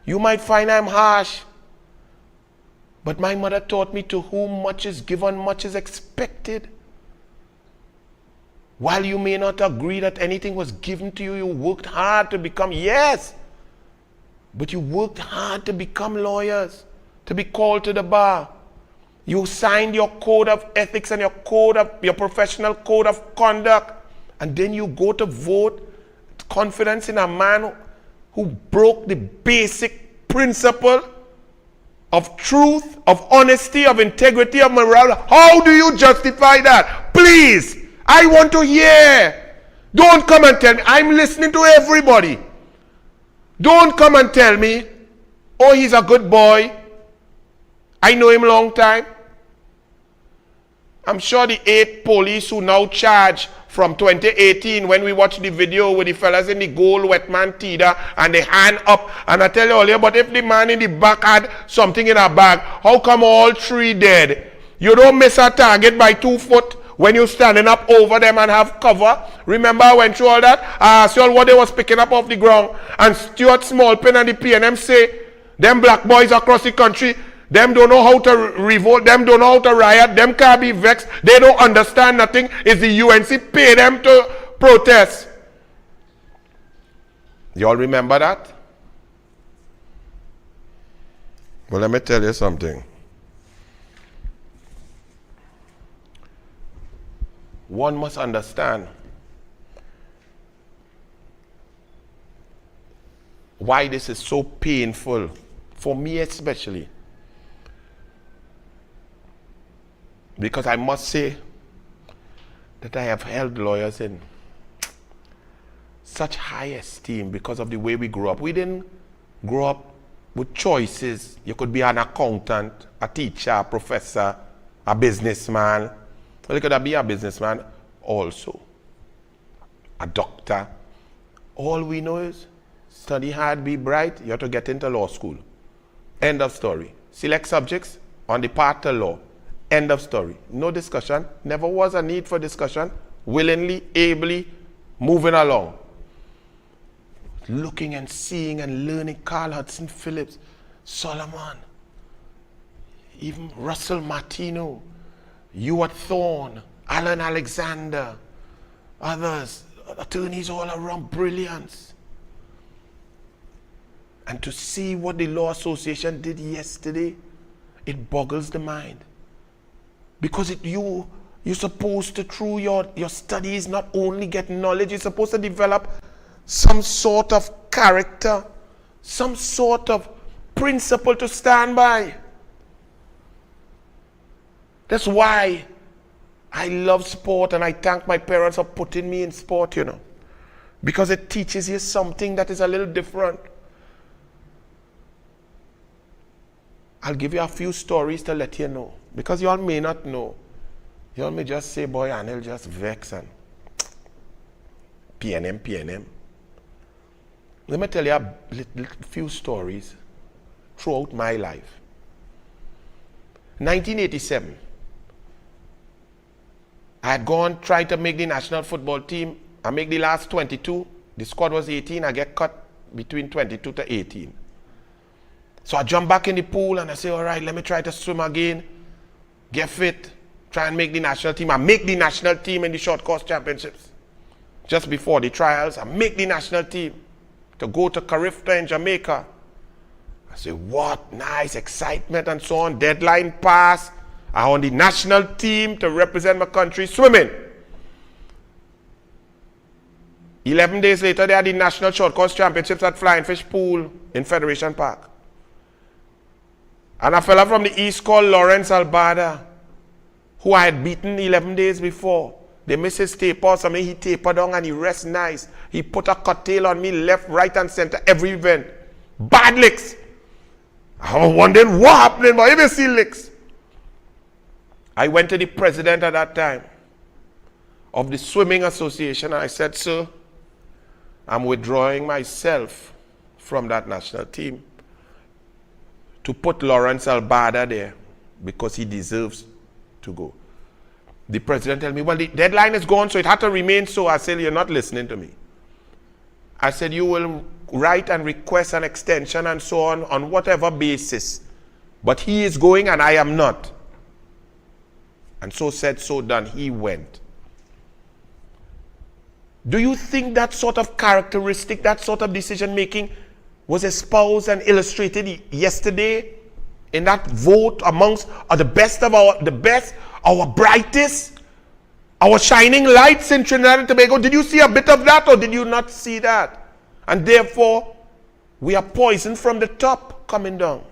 You might find I'm harsh, but my mother taught me, to whom much is given, much is expected. While you may not agree that anything was given to you, you worked hard to become, yes, but you worked hard to become lawyers, to be called to the bar. You signed your code of ethics and your professional code of conduct, and then you go to vote. Confidence in a man who broke the basic principle of truth, of honesty, of integrity, of morality. How do you justify that? Please, I want to hear. Don't come and tell me. I'm listening to everybody. Don't come and tell me, oh, he's a good boy. I know him a long time. I'm sure the 8 police who now charge from 2018, when we watched the video with the fellas in the gold wetman teeter and the hand up, and I tell you earlier, but if the man in the back had something in a bag, how come all 3 dead? You don't miss a target by 2 foot when you're standing up over them and have cover. Remember I went through all that? I asked you all what they was picking up off the ground, and Stuart Smallpin and the PNM say, them black boys across the country, them don't know how to revolt, them don't know how to riot, them can't be vexed, they don't understand nothing. Is the UNC pay them to protest? You all remember that? Well, let me tell you something. One must understand why this is so painful, for me especially. Because I must say that I have held lawyers in such high esteem because of the way we grew up. We didn't grow up with choices. You could be an accountant, a teacher, a professor, a businessman. Well, you could be a businessman also, a doctor. All we know is study hard, be bright, you have to get into law school. End of story. Select subjects on the path to law. End of story. No discussion. Never was a need for discussion. Willingly, ably, moving along. Looking and seeing and learning. Carl Hudson Phillips, Solomon, even Russell Martino, Ewart Thorne, Alan Alexander, others, attorneys all around, brilliance. And to see what the Law Association did yesterday, it boggles the mind. Because you're supposed to, through your studies, not only get knowledge, you're supposed to develop some sort of character, some sort of principle to stand by. That's why I love sport, and I thank my parents for putting me in sport, because it teaches you something that is a little different. I'll give you a few stories to let you know, because you all may not know. You all may just say, boy, Anil just vex and PNM. Let me tell you a few stories throughout my life. 1987, I had gone, tried to make the national football team. I make the last 22. The squad was 18. I get cut between 22 to 18. So I jump back in the pool and I say, all right, let me try to swim again, get fit, try and make the national team. I make the national team in the short course championships. Just before the trials, I make the national team to go to Carifta in Jamaica. I say, what nice excitement and so on. Deadline passed. I on the national team to represent my country swimming. 11 days later, they had the national short course championships at Flying Fish Pool in Federation Park. And a fella from the East called Lawrence Albada, who I had beaten 11 days before. They missed his taper or something. He tapered down and he rests nice. He put a curtail on me left, right, and center every event. Bad licks. I was wondering what happened, but you see licks. I went to the president at that time of the Swimming Association and I said, sir, I'm withdrawing myself from that national team to put Lawrence Albada there because he deserves to go. The president told me, well, the deadline is gone, so it had to remain so. I said, you're not listening to me. I said, you will write and request an extension and so on whatever basis. But he is going and I am not. And so said, so done. He went. Do you think that sort of characteristic, that sort of decision making was espoused and illustrated yesterday in that vote amongst the best, our brightest, our shining lights in Trinidad and Tobago? Did you see a bit of that or did you not see that? And therefore, we are poisoned from the top coming down.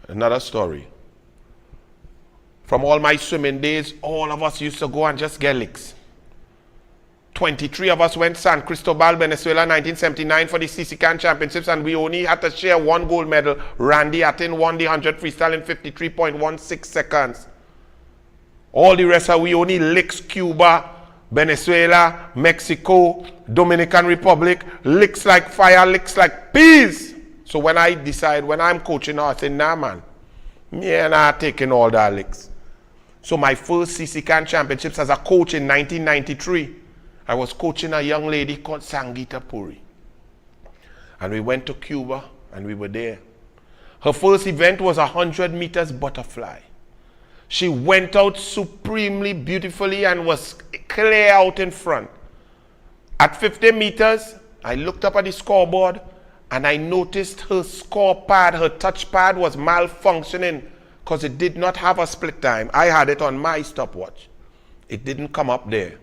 Another story. From all my swimming days, all of us used to go and just get licks. 23 of us went San Cristobal, Venezuela, 1979 for the CCCAN Championships, and we only had to share one gold medal. Randy Atin won the 100 freestyle in 53.16 seconds. All the rest we only licks Cuba, Venezuela, Mexico, Dominican Republic, licks like fire, licks like peas. So when I decide, when I'm coaching now, I say, nah man, me and I taking all that licks. So my first CCCAN Championships as a coach in 1993, I was coaching a young lady called Sangita Puri. And we went to Cuba and we were there. Her first event was 100 meters butterfly. She went out supremely beautifully and was clear out in front. At 50 meters, I looked up at the scoreboard and I noticed her score pad, her touch pad was malfunctioning because it did not have a split time. I had it on my stopwatch. It didn't come up there.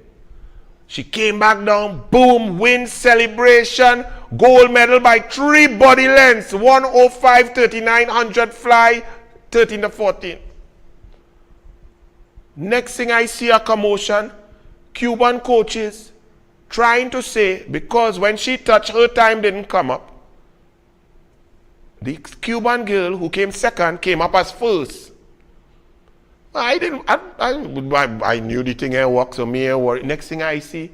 She came back down, boom, win, celebration, gold medal by 3 body lengths, 105, 39, 100 fly, 13 to 14. Next thing I see a commotion, Cuban coaches trying to say, because when she touched, her time didn't come up. The Cuban girl who came second came up as first. I knew the thing ain't work, so me ain't worry. Next thing I see,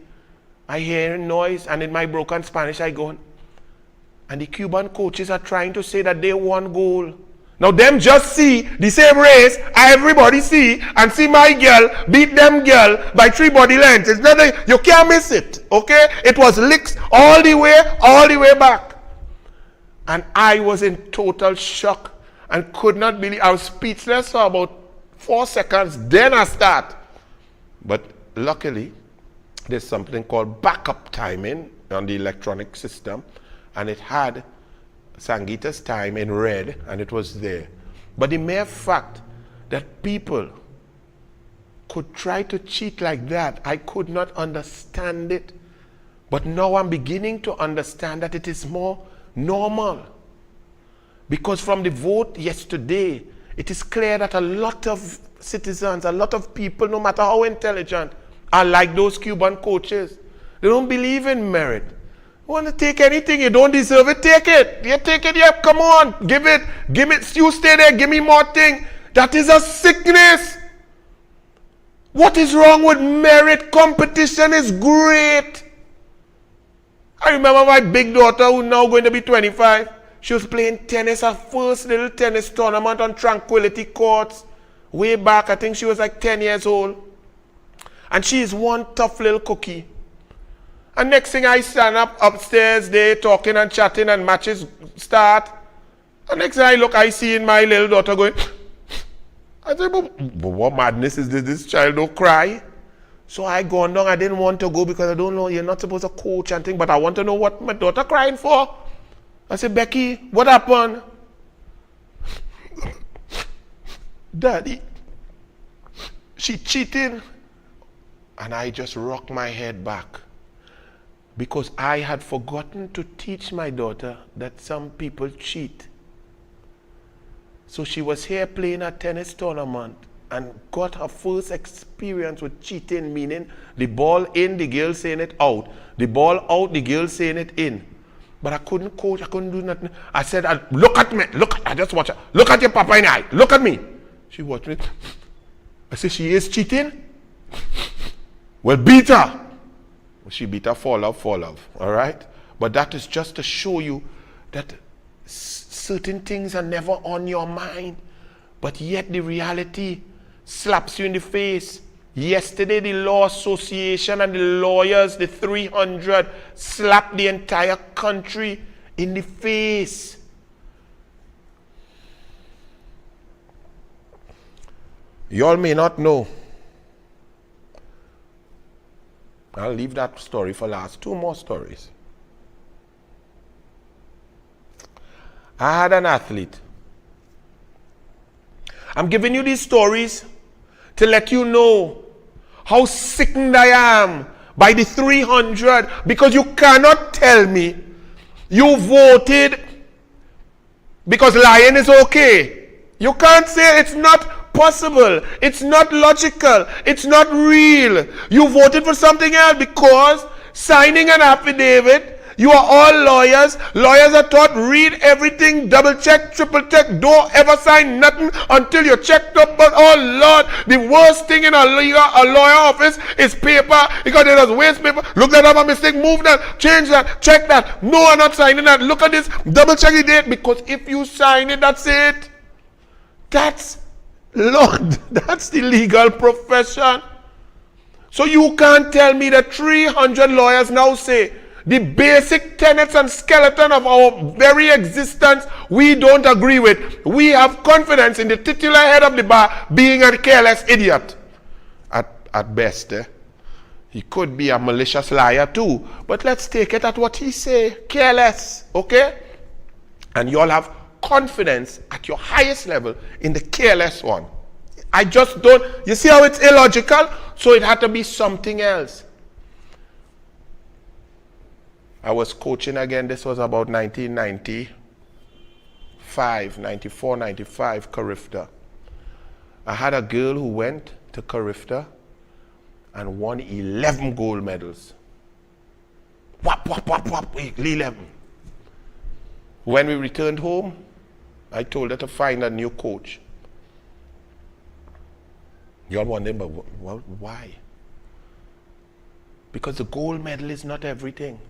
I hear a noise, and in my broken Spanish I go, and the Cuban coaches are trying to say that they won gold. Now them just see the same race everybody see, and see my girl beat them girl by 3 body lengths. It's nothing, you can't miss it, okay? It was licks all the way back. And I was in total shock and could not believe. I was speechless for about 4 seconds, then I start. But luckily, there's something called backup timing on the electronic system, and it had Sangeeta's time in red, and it was there. But the mere fact that people could try to cheat like that, I could not understand it. But now I'm beginning to understand that it is more normal. Because from the vote yesterday, it is clear that a lot of citizens, a lot of people, no matter how intelligent, are like those Cuban coaches. They don't believe in merit. You want to take anything, you don't deserve it, take it. You take it, yeah, come on, give it, you stay there, give me more thing. That is a sickness. What is wrong with merit? Competition is great. I remember my big daughter, who's now going to be 25, she was playing tennis, her first little tennis tournament on Tranquility Courts. Way back, I think she was like 10 years old. And she is one tough little cookie. And next thing I stand up upstairs, they talking and chatting and matches start. And next thing I look, I see in my little daughter going, I said, but what madness is this? This child don't cry. So I gone down, I didn't want to go because I don't know, you're not supposed to coach and thing, but I want to know what my daughter crying for. I said, Becky, what happened? Daddy, she cheating. And I just rocked my head back because I had forgotten to teach my daughter that some people cheat. So she was here playing a tennis tournament and got her first experience with cheating, meaning the ball in, the girl saying it out. The ball out, the girl saying it in. But I couldn't coach, I couldn't do nothing. I said, look at me, I just watch her. Look at your papa in the eye, look at me. She watched me. I said, she is cheating? Well, beat her. She beat her, fall love, all right? But that is just to show you that certain things are never on your mind, but yet the reality slaps you in the face. Yesterday, the Law Association and the lawyers, the 300, slapped the entire country in the face. You all may not know. I'll leave that story for last. 2 more stories. I had an athlete. I'm giving you these stories to let you know how sickened I am by the 300, because you cannot tell me you voted because lying is okay. You can't say it's not possible. It's not logical. It's not real. You voted for something else because signing an affidavit, you are all lawyers. Lawyers are taught, read everything, double check, triple check, don't ever sign nothing until you're checked up. But oh Lord, the worst thing in a lawyer office is paper, because they just waste paper. Look that up, a mistake, move that, change that, check that. No, I'm not signing that. Look at this, double check the date, because if you sign it, that's it. That's Lord, that's the legal profession. So you can't tell me that 300 lawyers now say the basic tenets and skeleton of our very existence we don't agree with. We have confidence in the titular head of the bar being a careless idiot. At best, he could be a malicious liar too. But let's take it at what he say. Careless, okay? And you all have confidence at your highest level in the careless one. I just don't, you see how it's illogical? So it had to be something else. I was coaching again, this was about 1995, 94, 95, Carifta. I had a girl who went to Carifta and won 11 gold medals. Whap, 11. When we returned home, I told her to find a new coach. You all wondering, but why? Because the gold medal is not everything.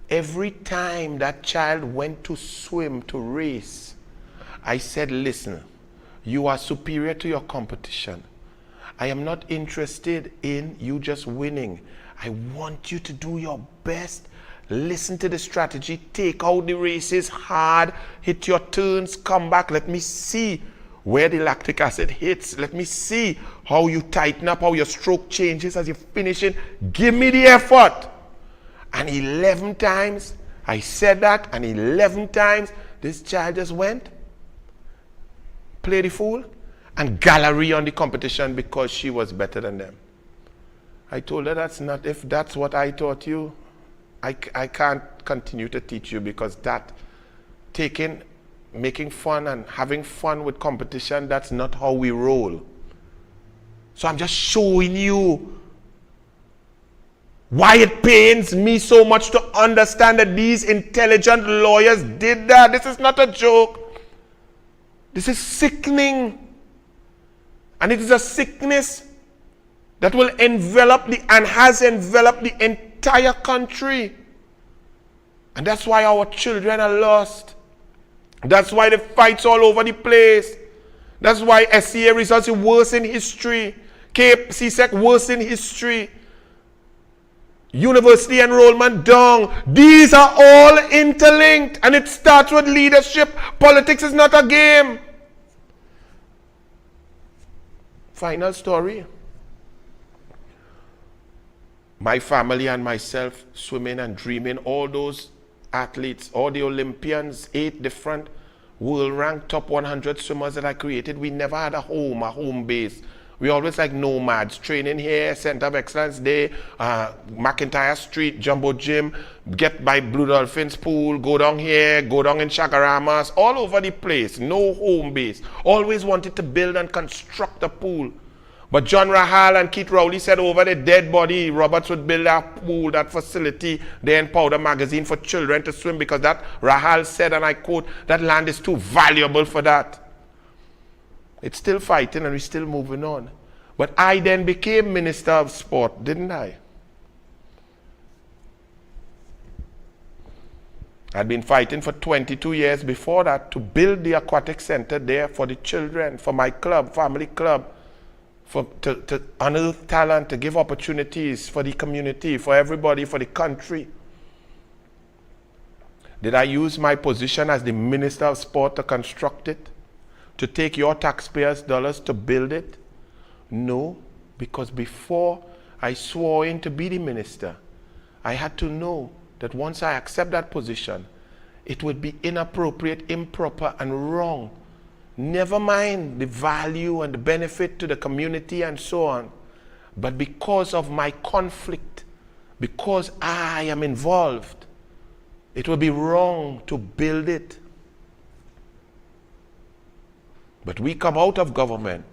Every time that child went to swim, to race, I said, listen, you are superior to your competition. I am not interested in you just winning. I want you to do your best. Listen to the strategy. Take out the races hard. Hit your turns. Come back. Let me see where the lactic acid hits. Let me see how you tighten up, how your stroke changes as you're finishing. Give me the effort. And 11 times, I said that, and 11 times, this child just went, play the fool, and gallery on the competition because she was better than them. I told her, that's not, if that's what I taught you, I can't continue to teach you, because that, making fun and having fun with competition, that's not how we roll. So I'm just showing you why it pains me so much to understand that these intelligent lawyers did that. This is not a joke. This is sickening. And it is a sickness that will envelop and has enveloped the entire country. And that's why our children are lost. That's why the fights all over the place. That's why SCA results are worse in history. CSEC worse in history. University enrollment down. These are all interlinked, and it starts with leadership. Politics is not a game. Final story. My family and myself swimming and dreaming, all those athletes, all the Olympians, 8 different world-ranked top 100 swimmers that I created. We never had a home base. We always like nomads, training here, Center of Excellence there, McIntyre Street, Jumbo Gym, get by Blue Dolphins pool, go down here, go down in Chagaramas, all over the place, no home base. Always wanted to build and construct a pool. But John Rahal and Keith Rowley said over the dead body, Roberts would build that pool, that facility there in Powder Magazine for children to swim, because that Rahal said, and I quote, that land is too valuable for that. It's still fighting and we're still moving on. But I then became Minister of Sport, didn't I? I'd been fighting for 22 years before that to build the aquatic center there for the children, for my club, family club, to unearth talent, to give opportunities for the community, for everybody, for the country. Did I use my position as the Minister of Sport to construct it? To take your taxpayers' dollars to build it? No, because before I swore in to be the minister, I had to know that once I accept that position, it would be inappropriate, improper, and wrong. Never mind the value and the benefit to the community and so on. But because of my conflict, because I am involved, it would be wrong to build it. But we come out of government,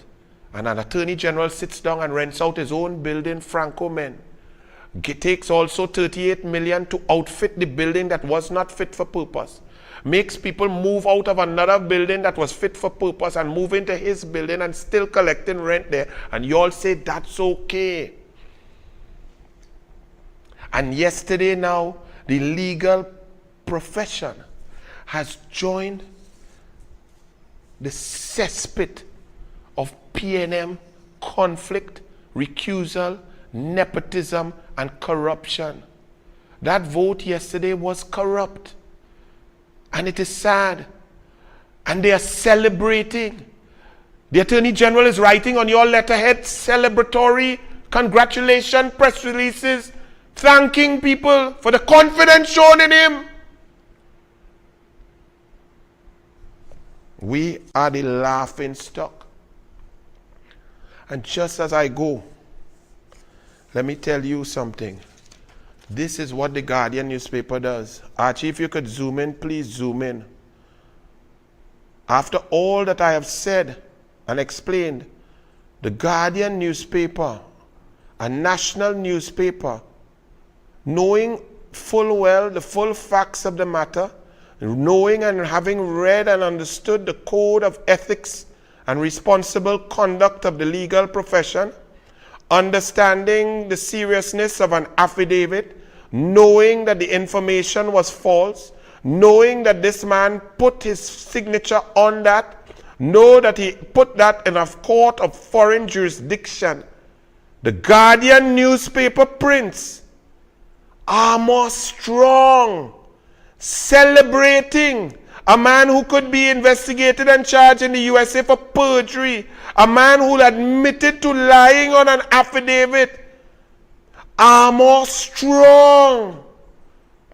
and an attorney general sits down and rents out his own building, Franco Men. Takes also 38 million to outfit the building that was not fit for purpose. Makes people move out of another building that was fit for purpose and move into his building and still collecting rent there. And you all say that's okay. And yesterday now, the legal profession has joined the cesspit of PNM conflict, recusal, nepotism, and corruption. That vote yesterday was corrupt. And it is sad. And they are celebrating. The Attorney General is writing on your letterhead celebratory congratulations, press releases, thanking people for the confidence shown in him. We are the laughing stock. And just as I go, let me tell you something. This is what the Guardian newspaper does. Archie, if you could zoom in, please zoom in. After all that I have said and explained, the Guardian newspaper, a national newspaper, knowing full well the full facts of the matter, knowing and having read and understood the code of ethics and responsible conduct of the legal profession, understanding the seriousness of an affidavit, knowing that the information was false, knowing that this man put his signature on that, know that he put that in a court of foreign jurisdiction. The Guardian newspaper prints armor strong, celebrating a man who could be investigated and charged in the USA for perjury, a man who admitted to lying on an affidavit. Armor strong.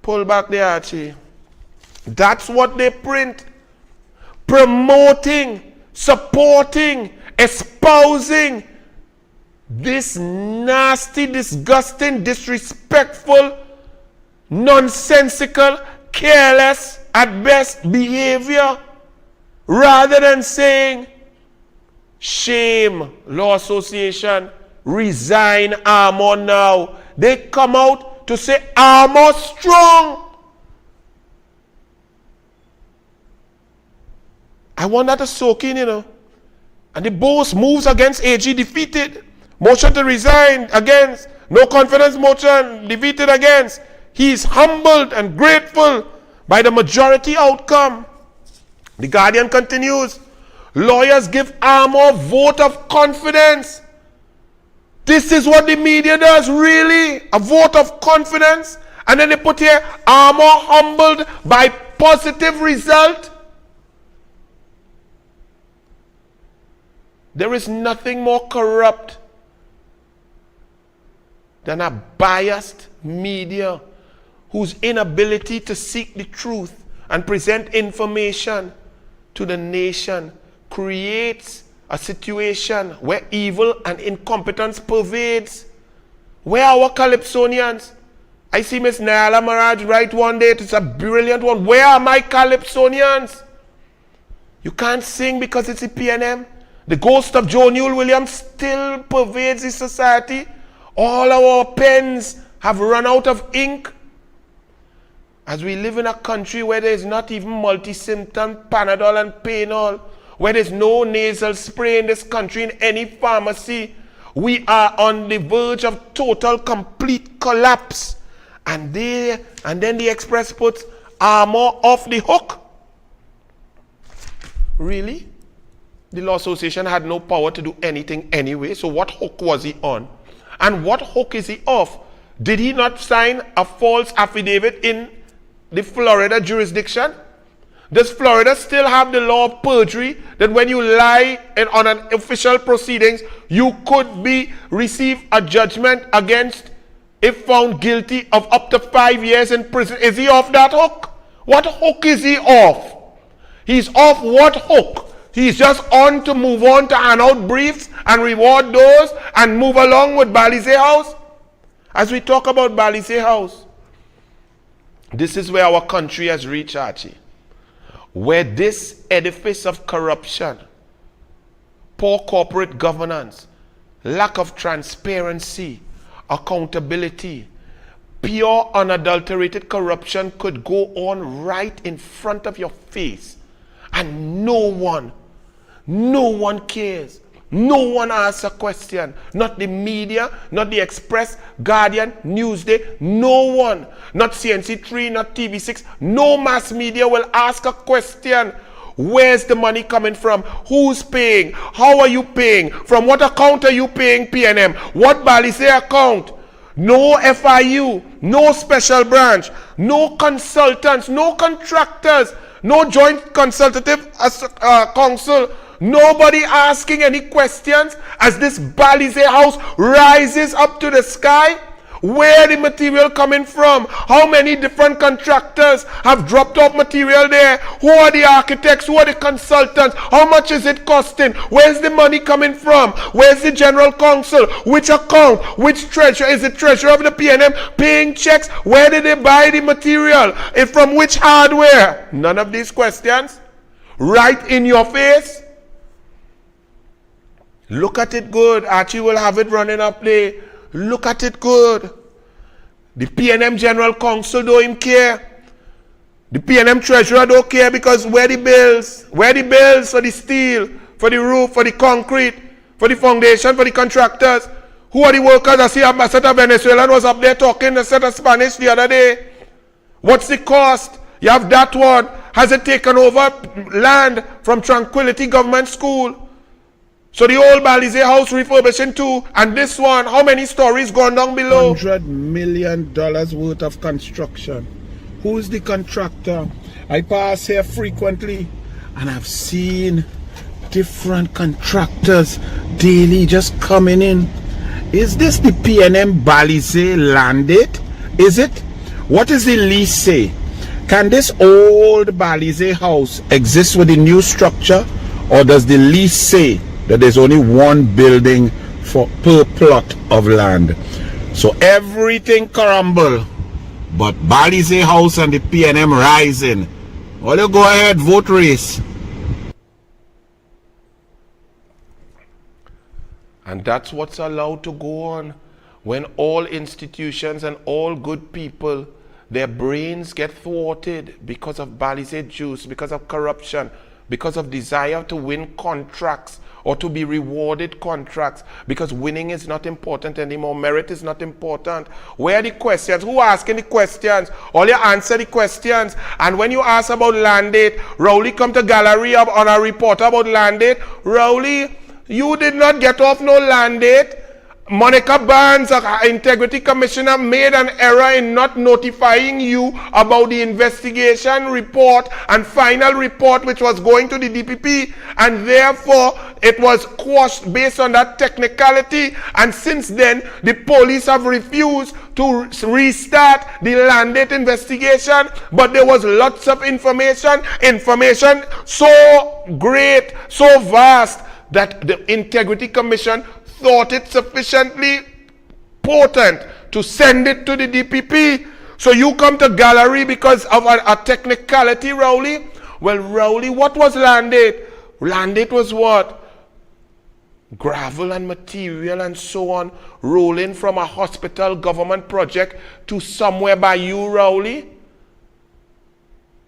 Pull back the Archie. That's what they print. Promoting, supporting, espousing this nasty, disgusting, disrespectful, nonsensical, careless at best behavior, rather than saying, shame, Law Association, resign, Armour now. They come out to say Armour strong. I want that to soak in, you know. And the boss moves against AG, defeated. Motion to resign against. No confidence motion, defeated against. He is humbled and grateful by the majority outcome. The Guardian continues. Lawyers give Armour vote of confidence. This is what the media does, really. A vote of confidence. And then they put here, Armour humbled by positive result. There is nothing more corrupt than a biased media whose inability to seek the truth and present information to the nation creates a situation where evil and incompetence pervades. Where are our Calypsonians? I see Miss Nyala Maraj write one day, it's a brilliant one. Where are my Calypsonians? You can't sing because it's a PNM. The ghost of Joe Newell Williams still pervades the society. All our pens have run out of ink. As we live in a country where there is not even multi-symptom Panadol and Painol, where there is no nasal spray in this country in any pharmacy, we are on the verge of total, complete collapse. And then the Express puts Armour off the hook. Really? The Law Association had no power to do anything anyway, so what hook was he on? And what hook is he off? Did he not sign a false affidavit in the Florida jurisdiction? Does Florida still have the law of perjury that when you lie on an official proceedings, you could receive a judgment against, if found guilty, of up to 5 years in prison? Is he off that hook? What hook is he off? He's off what hook? He's just on to move on to hand out briefs and reward those and move along with Balizé House. As we talk about Balizé House, this is where our country has reached, Archie. Where this edifice of corruption, poor corporate governance, lack of transparency, accountability, pure unadulterated corruption could go on right in front of your face. And no one cares. No one asks a question. Not the media, not the Express, Guardian, Newsday, no one. Not CNC3, not TV6. No mass media will ask a question. Where's the money coming from? Who's paying? How are you paying? From what account are you paying PNM? What Balizé account? No FIU, no special branch, no consultants, no contractors, no joint consultative council. Nobody asking any questions as this Balizé House rises up to the sky. Where the material coming from? How many different contractors have dropped off material there? Who are the architects? Who are the consultants? How much is it costing? Where's the money coming from? Where's the general counsel? Which account? Which treasurer? Is the treasurer of the PNM paying checks? Where did they buy the material? And from which hardware? None of these questions. Right in your face. Look at it good. Archie will have it running up there. Look at it good. The PNM General Counsel don't even care. The PNM Treasurer don't care because where the bills? Where the bills for the steel, for the roof, for the concrete, for the foundation, for the contractors? Who are the workers? I see a set of Venezuelan was up there talking a set of Spanish the other day. What's the cost? You have that one. Has it taken over land from Tranquility Government School? So the old Balizé House refurbishing too, and this one, how many stories gone down below? $100 million worth of construction. Who is the contractor? I pass here frequently, and I've seen different contractors daily just coming in. Is this the PNM Balizé landed? Is it? What is the lease say? Can this old Balize house exist with the new structure, or does the lease say that there's only one building per plot of land? So everything crumble, but Balize house and the PNM rising. Well, you go ahead, vote race. And that's what's allowed to go on when all institutions and all good people, their brains get thwarted because of Balize juice, because of corruption, because of desire to win contracts or to be rewarded contracts, because winning is not important anymore, merit is not important. Where are the questions? Who are asking the questions? All you answer the questions. And when you ask about LATT, Rowley come to gallery up on a report about LATT. Rowley, you did not get off no LATT. Monica Barnes, our integrity commissioner, made an error in not notifying you about the investigation report and final report which was going to the DPP, and therefore it was quashed based on that technicality. And since then the police have refused to restart the LATT investigation, but there was lots of information so great, so vast, that the Integrity Commission thought it sufficiently potent to send it to the DPP. So you come to gallery because of a technicality, Rowley? Well, Rowley, what was LATT? LATT was what? Gravel and material and so on, rolling from a hospital government project to somewhere by you, Rowley?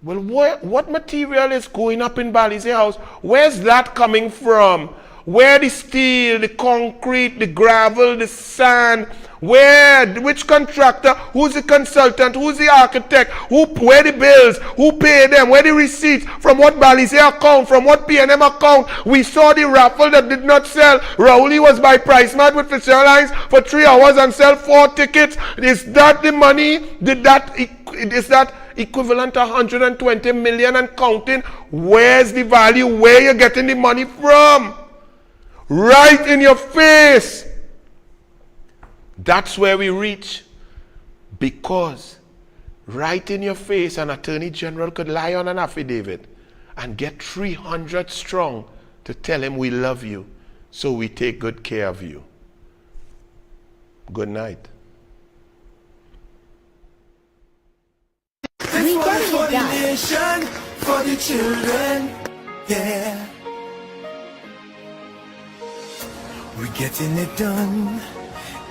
Well, what material is going up in Balize House? Where's that coming from? Where the steel, the concrete, the gravel, the sand, which contractor, who's the consultant, who's the architect, where the bills, who paid them, where the receipts, from what Balize account, from what PNM account? We saw the raffle that did not sell. Rowley was by price mat with Fisher Lines for 3 hours and sell 4 tickets. Is that the money? Is that equivalent to 120 million and counting? Where's the value? Where you getting the money from? Right in your face. That's where we reach. Because right in your face, an attorney general could lie on an affidavit and get 300 strong to tell him we love you, so we take good care of you. Good night. For the nation, for the children, yeah. We're getting it done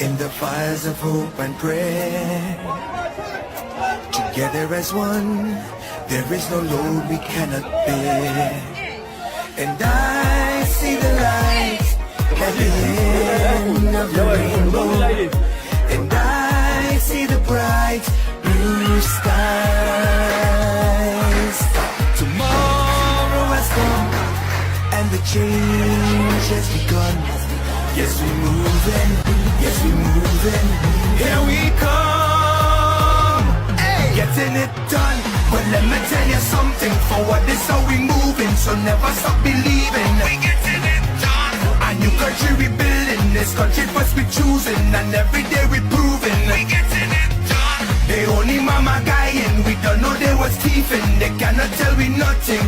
in the fires of hope and prayer. Together as one, there is no load we cannot bear. And I see the light at the end of the rainbow. And I see the bright blue skies. Tomorrow has come and the change has begun. Yes, we're moving, yes, we're moving. Here we come, hey. Getting it done. But let me tell you something, forward is how we moving, so never stop believing. We getting it done. A new country we building, this country first we choosing, and every day we proving. We getting it done. They only mama guy and we don't know they was thieving. They cannot tell we nothing.